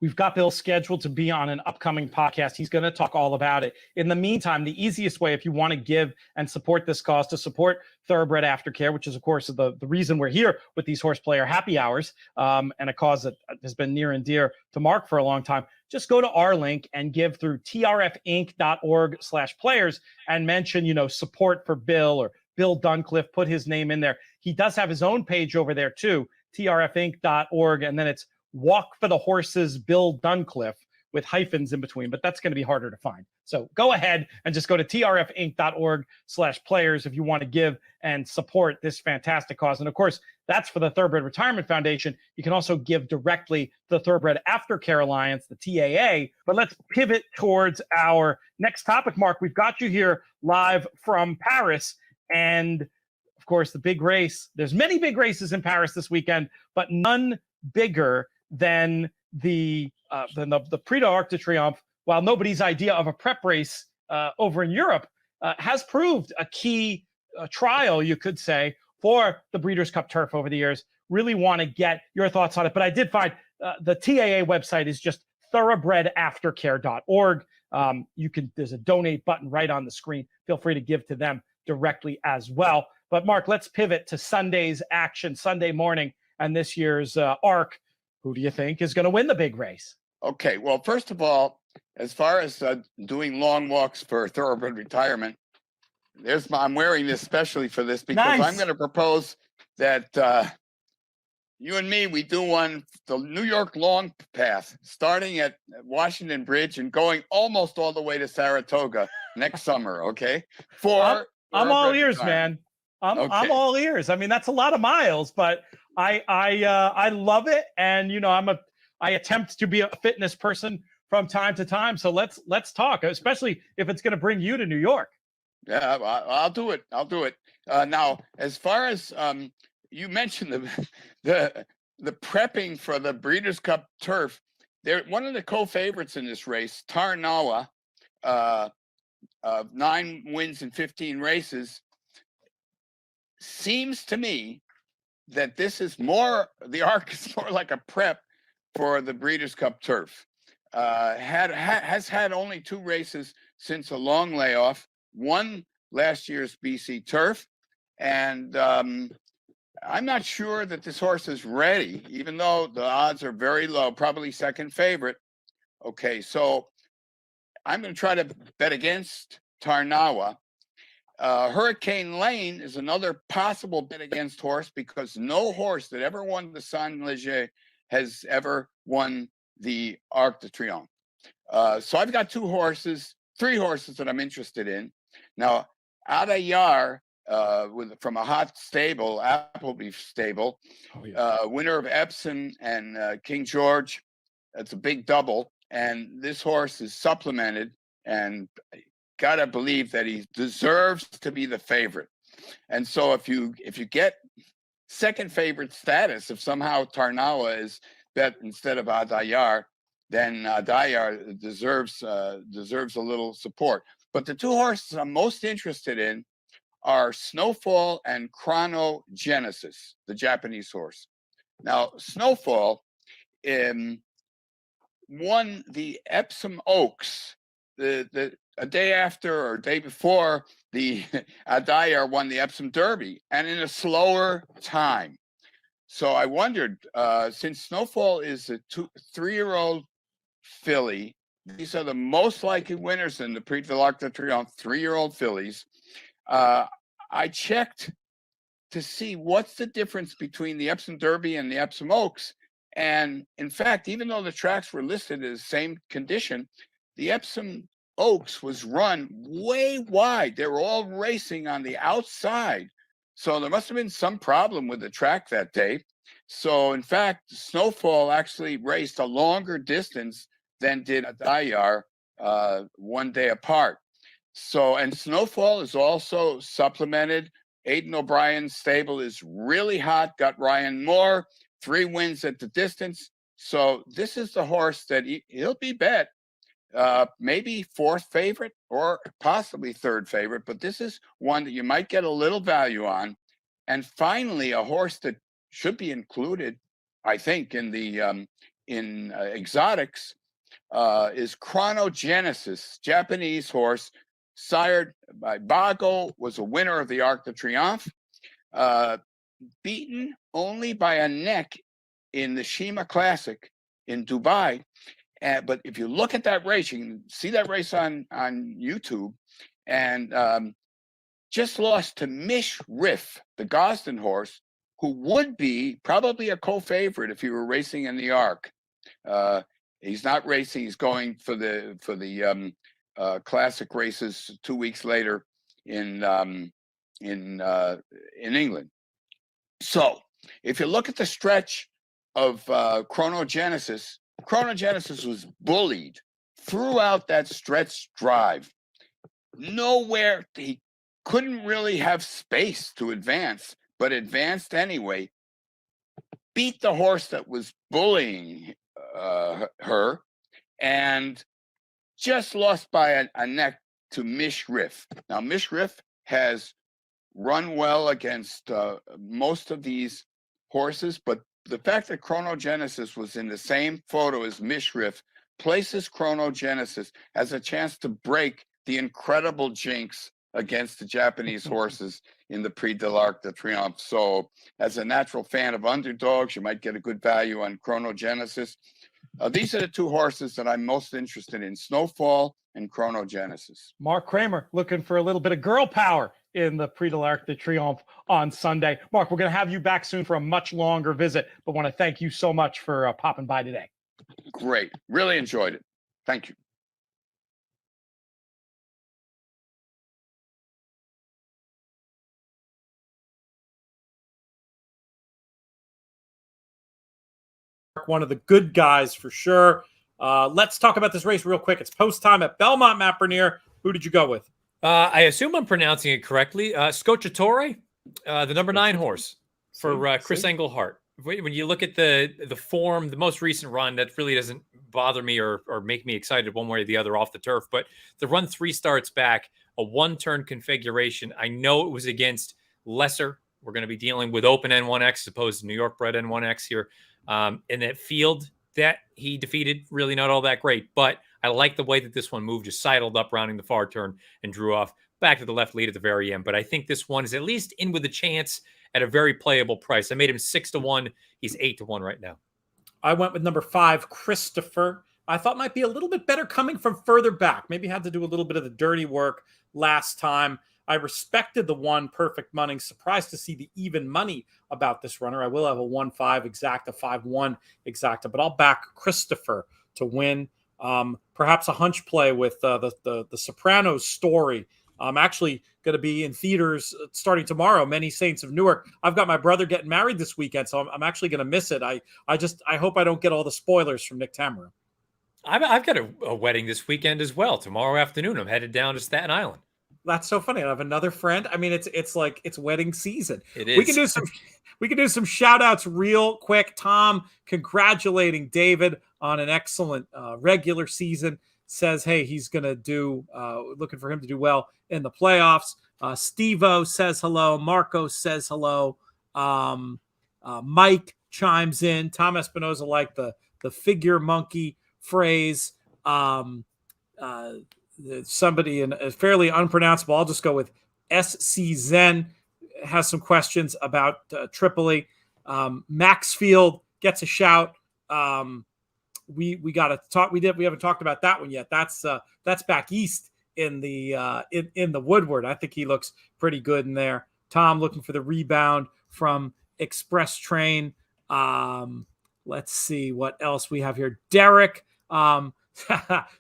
We've got Bill scheduled to be on an upcoming podcast. He's going to talk all about it. In the meantime, the easiest way, if you want to give and support this cause, to support Thoroughbred Aftercare, which is, of course, the reason we're here with these Horseplayer Happy Hours, and a cause that has been near and dear to Mark for a long time, just go to our link and give through trfinc.org/players and mention, support for Bill or Bill Duncliffe. Put his name in there. He does have his own page over there, too, trfinc.org, and then it's Walk for the Horses Bill Duncliffe with hyphens in between, but that's going to be harder to find. So go ahead and just go to trfinc.org/players if you want to give and support this fantastic cause. And of course, that's for the Thoroughbred Retirement Foundation. You can also give directly to the Thoroughbred Aftercare Alliance, the TAA. But let's pivot towards our next topic, Mark. We've got you here live from Paris. And of course, the big race. There's many big races in Paris this weekend, but none bigger than the Prix d'Arc de Triomphe, while nobody's idea of a prep race over in Europe has proved a key trial, you could say, for the Breeders' Cup Turf over the years. Really want to get your thoughts on it. But I did find the TAA website is just thoroughbredaftercare.org. There's a donate button right on the screen. Feel free to give to them directly as well. But Mark, let's pivot to Sunday's action, Sunday morning, and this year's ARC. Who do you think is going to win the big race? Okay, well, first of all, as far as doing long walks for Thoroughbred Retirement, I'm wearing this specially for this because Nice. I'm going to propose that you and me, we do the New York Long Path, starting at Washington Bridge and going almost all the way to Saratoga next summer, okay? I'm all ears, Retirement. man. I'm Okay. all ears. I mean, that's a lot of miles, but I love it, and I attempt to be a fitness person from time to time. So let's talk, especially if it's going to bring you to New York. Yeah, I'll do it. Now, as far as you mentioned the prepping for the Breeders' Cup Turf, they're one of the co-favorites in this race, Tarnawa, 9 wins in 15 races. Seems to me that the ARC is more like a prep for the Breeders' Cup Turf. Has had only 2 races since a long layoff, won last year's BC Turf, and I'm not sure that this horse is ready, even though the odds are very low, probably second favorite. Okay, so I'm going to try to bet against Tarnawa. Hurricane Lane is another possible bet against horse because no horse that ever won the Saint-Léger has ever won the Arc de Triomphe. So I've got 3 horses that I'm interested in. Now, Adayar, from a hot stable, Appleby stable, winner of Epsom and King George. That's a big double. And this horse is supplemented, and gotta believe that he deserves to be the favorite. And so if you get second favorite status, if somehow Tarnawa is bet instead of Adayar, then Adayar deserves a little support. But the 2 horses I'm most interested in are Snowfall and Chronogenesis, the Japanese horse. Now, Snowfall won the Epsom Oaks a day after or day before the Adayar won the Epsom Derby, and in a slower time. So I wondered, since Snowfall is a 3-year-old filly, these are the most likely winners in the Prix de l'Arc de Triomphe, 3-year-old fillies. I checked to see what's the difference between the Epsom Derby and the Epsom Oaks. And in fact, even though the tracks were listed as the same condition, the Epsom Oaks was run way wide. They were all racing on the outside. So there must have been some problem with the track that day. So in fact, Snowfall actually raced a longer distance than did Adayar, 1 day apart. So, and Snowfall is also supplemented. Aidan O'Brien's stable is really hot, got Ryan Moore, 3 wins at the distance. So this is the horse that he'll be bet, maybe 4th favorite or possibly 3rd favorite, but this is one that you might get a little value on. And finally, a horse that should be included, I think, in the in exotics is Chronogenesis, Japanese horse, sired by Bago, was a winner of the Arc de Triomphe, beaten only by a neck in the Shima Classic in Dubai. But if you look at that race, you can see that race on YouTube, and just lost to Mish Riff, the Gosden horse, who would be probably a co-favorite if he were racing in the Arc. He's not racing; he's going for the classic races 2 weeks later in England. So, if you look at the stretch of Chronogenesis was bullied throughout that stretch drive. Nowhere, he couldn't really have space to advance, but advanced anyway. Beat the horse that was bullying her, and just lost by a neck to Mish Riff. Now, Mish Riff has run well against most of these horses, but the fact that Chronogenesis was in the same photo as Mish Riff places Chronogenesis as a chance to break the incredible jinx against the Japanese horses in the Prix de l'Arc de Triomphe. So, as a natural fan of underdogs, you might get a good value on Chronogenesis. These are the two horses that I'm most interested in, Snowfall and Chronogenesis. Mark Kramer looking for a little bit of girl power in the Prix de l'Arc de Triomphe on Sunday. Mark, we're going to have you back soon for a much longer visit, but want to thank you so much for popping by today. Great. Really enjoyed it. Thank you. One of the good guys for sure. Let's talk about this race real quick. It's post time at Belmont. Matt Bernier, who did you go with? I assume I'm pronouncing it correctly. Scocciatore, the number 9 horse for Chris Englehart. When you look at the form, the most recent run, that really doesn't bother me or make me excited one way or the other off the turf. But the run 3 starts back, a 1-turn configuration. I know it was against lesser. We're going to be dealing with open N1X as opposed to New York bred N1X here. And that field that he defeated, really not all that great. But I like the way that this one moved, just sidled up, rounding the far turn, and drew off back to the left lead at the very end. But I think this one is at least in with a chance at a very playable price. I made him 6-1. He's 8-1 right now. I went with number 5, Christopher. I thought might be a little bit better coming from further back. Maybe had to do a little bit of the dirty work last time. I respected the 1 Perfect Money. Surprised to see the even money about this runner. I will have a 1-5 exacta, 5-1 exacta, but I'll back Christopher to win. Perhaps a hunch play with the Sopranos story. I'm actually going to be in theaters starting tomorrow. Many Saints of Newark. I've got my brother getting married this weekend, so I'm actually going to miss it. I hope I don't get all the spoilers from Nick Tamara. I've got a wedding this weekend as well. Tomorrow afternoon, I'm headed down to Staten Island. That's so funny. I have another friend. I mean, it's like it's wedding season. It is. We can do some shout outs real quick. Tom congratulating David on an excellent regular season. Says, hey, he's gonna do looking for him to do well in the playoffs. Steve-O says hello. Marco says hello. Mike chimes in. Tom Espinoza liked the figure monkey phrase. Somebody in a fairly unpronounceable, I'll just go with SC Zen, has some questions about Tripoli. Maxfield gets a shout. We got to talk. We haven't talked about that one yet. That's back east in the Woodward. I think he looks pretty good in there. Tom looking for the rebound from Express Train. Let's see what else we have here. Derek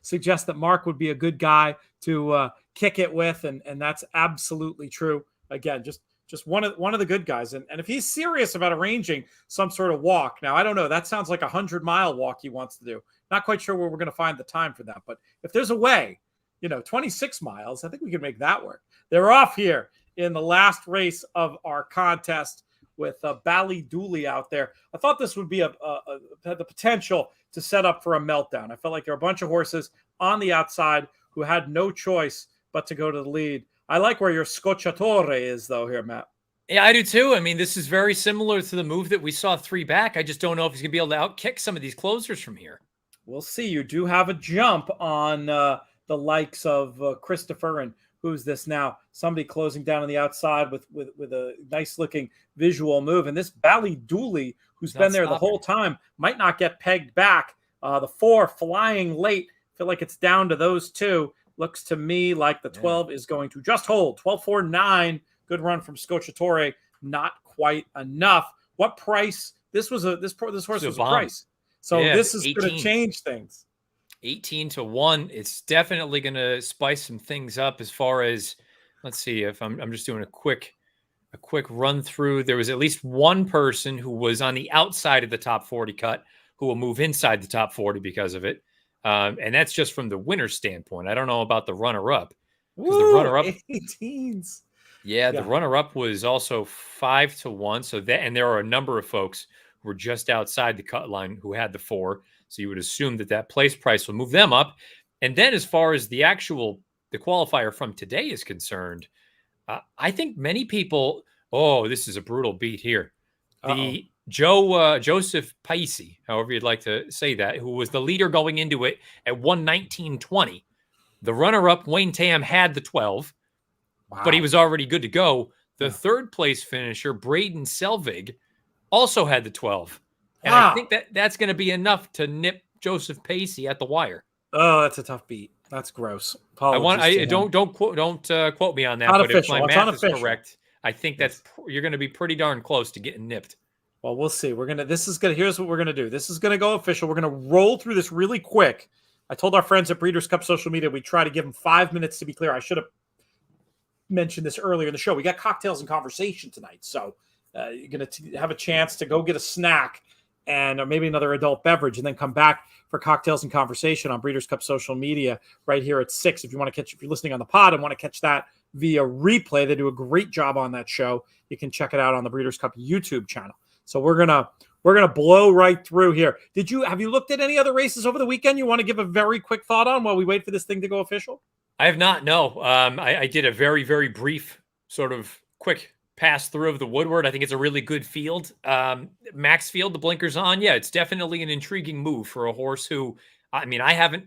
suggests that Mark would be a good guy to kick it with, and that's absolutely true. Again, just one of the good guys. And if he's serious about arranging some sort of walk, now I don't know, that sounds like a 100-mile walk he wants to do. Not quite sure where we're going to find the time for that, but if there's a way, 26 miles, I think we can make that work. They're off here in the last race of our contest with Bally Dooley out there. I thought this would be had the potential to set up for a meltdown. I felt like there were a bunch of horses on the outside who had no choice but to go to the lead. I like where your Scocciatore is, though, here, Matt. Yeah, I do too. I mean, this is very similar to the move that we saw 3 back. I just don't know if he's going to be able to outkick some of these closers from here. We'll see. You do have a jump on the likes of Christopher and who's this now? Somebody closing down on the outside with a nice looking visual move. And this Bally Dooley, who's been there the whole time, might not get pegged back. The 4 flying late. Feel like it's down to those two. Looks to me like the 12 is going to just hold. 12-4-9. Good run from Scocciatore. Not quite enough. What price? This horse was a price. So this is going to change things. 18-1. It's definitely going to spice some things up as far as, let's see if I'm just doing a quick run through. There was at least one person who was on the outside of the top 40 cut who will move inside the top 40 because of it. And that's just from the winner standpoint. I don't know about the runner-up. Because the runner-up 18s. Yeah, the runner-up was also 5-1. So and there are a number of folks who were just outside the cut line who had the 4. So you would assume that place price will move them up. And then as far as the qualifier from today is concerned, I think many people, this is a brutal beat here. The Joseph Paisi, however you'd like to say that, who was the leader going into it at 119.20. The runner-up, Wayne Tam, had the 12. Wow. But he was already good to go. The third place finisher, Braden Selvig, also had the 12. And I think that's going to be enough to nip Joseph Pacey at the wire. Oh, that's a tough beat. That's gross. Don't quote me on that. But if my math is correct, I think you're going to be pretty darn close to getting nipped. Well, we'll see. Here's what we're going to do. This is going to go official. We're going to roll through this really quick. I told our friends at Breeders' Cup social media, we try to give them 5 minutes to be clear. I should have mentioned this earlier in the show. We got cocktails and conversation tonight. So you're going to have a chance to go get a snack or maybe another adult beverage and then come back for cocktails and conversation on Breeders' Cup social media right here at 6. If you're listening on the pod and want to catch that via replay, they do a great job on that show. You can check it out on the Breeders' Cup YouTube channel. So we're gonna blow right through here. Have you looked at any other races over the weekend you want to give a very quick thought on while we wait for this thing to go official? I have not, no. I did a very, very brief sort of quick pass through of the Woodward. I think it's a really good field. Max Field, the blinkers on. Yeah, it's definitely an intriguing move for a horse who, I mean, I haven't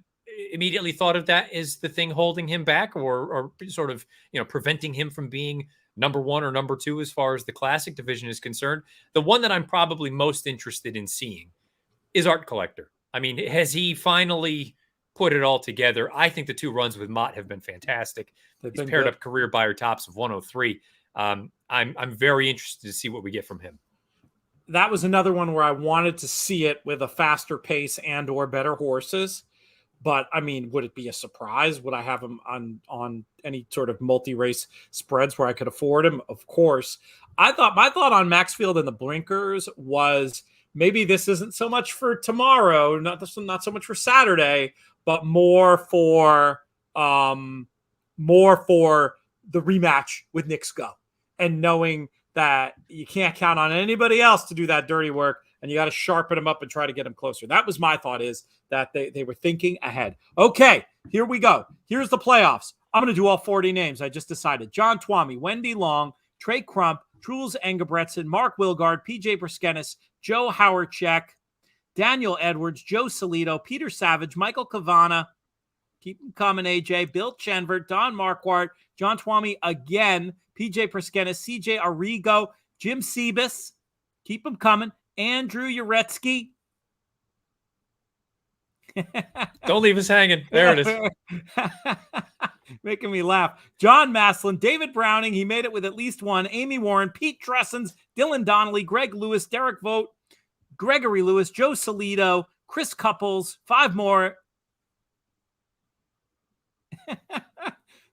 immediately thought of that as the thing holding him back or sort of, preventing him from being number 1 or number 2 as far as the classic division is concerned. The one that I'm probably most interested in seeing is Art Collector. I mean, has he finally put it all together? I think the 2 runs with Mott have been fantastic. He's paired up career buyer tops of 103. I'm very interested to see what we get from him. That was another one where I wanted to see it with a faster pace and or better horses. But I mean, would it be a surprise? Would I have him on any sort of multi-race spreads where I could afford him? Of course. My thought on Maxfield and the blinkers was maybe this isn't so much for tomorrow, not so much for Saturday, but more for the rematch with Nick Sco, and knowing that you can't count on anybody else to do that dirty work, and you got to sharpen him up and try to get him closer. That was my thought, is that they were thinking ahead. Okay, here we go. Here's the playoffs. I'm going to do all 40 names. I just decided. John Twomey, Wendy Long, Trey Crump, Truls Engebretson, Mark Wilgard, PJ Briskenis, Joe Howardcheck, Daniel Edwards, Joe Solito, Peter Savage, Michael Cavana, keep them coming, AJ, Bill Chenvert, Don Marquardt, John Twomey again, PJ Briskenis, CJ Arrigo, Jim Sebus, keep them coming, Andrew Uretsky. Don't leave us hanging. There it is. Making me laugh. John Maslin, David Browning, he made it with at least one. Amy Warren, Pete Tressens, Dylan Donnelly, Greg Lewis, Derek Vogt, Gregory Lewis, Joe Solito, Chris Couples, 5 more.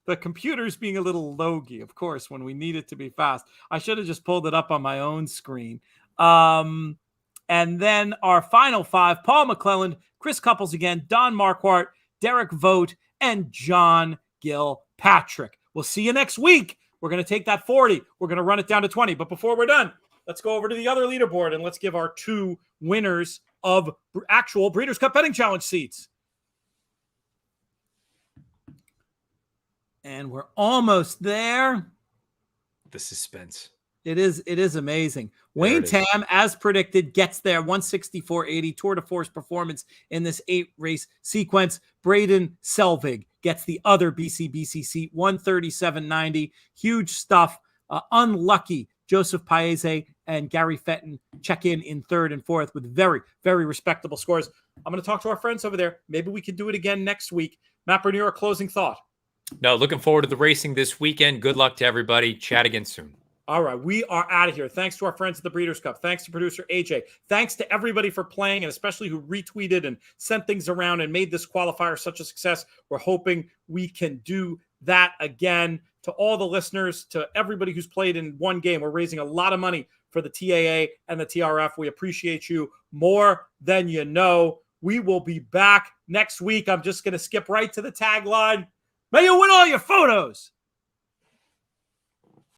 The computer's being a little logy, of course, when we need it to be fast. I should have just pulled it up on my own screen. And then our final 5, Paul McClelland, Chris Couples again, Don Marquardt, Derek Vogt, and John Gilpatrick. We'll see you next week. We're going to take that 40. We're going to run it down to 20. But before we're done, let's go over to the other leaderboard and let's give our 2 winners of actual Breeders' Cup Betting Challenge seats. And we're almost there. The suspense. It is amazing. There Wayne it is. Tam, as predicted, gets there. 164.80 tour de force performance in this 8-race sequence. Braden Selvig gets the other BCBC seat, 137.90. Huge stuff. Unlucky Joseph Paese and Gary Fenton check in third and fourth with very, very respectable scores. I'm going to talk to our friends over there. Maybe we can do it again next week. Matt Bernier, a closing thought. No, looking forward to the racing this weekend. Good luck to everybody. Chat again soon. All right, we are out of here. Thanks to our friends at the Breeders' Cup. Thanks to producer AJ. Thanks to everybody for playing, and especially who retweeted and sent things around and made this qualifier such a success. We're hoping we can do that again. To all the listeners, to everybody who's played in one game, we're raising a lot of money for the TAA and the TRF. We appreciate you more than you know. We will be back next week. I'm just going to skip right to the tagline. May you win all your photos.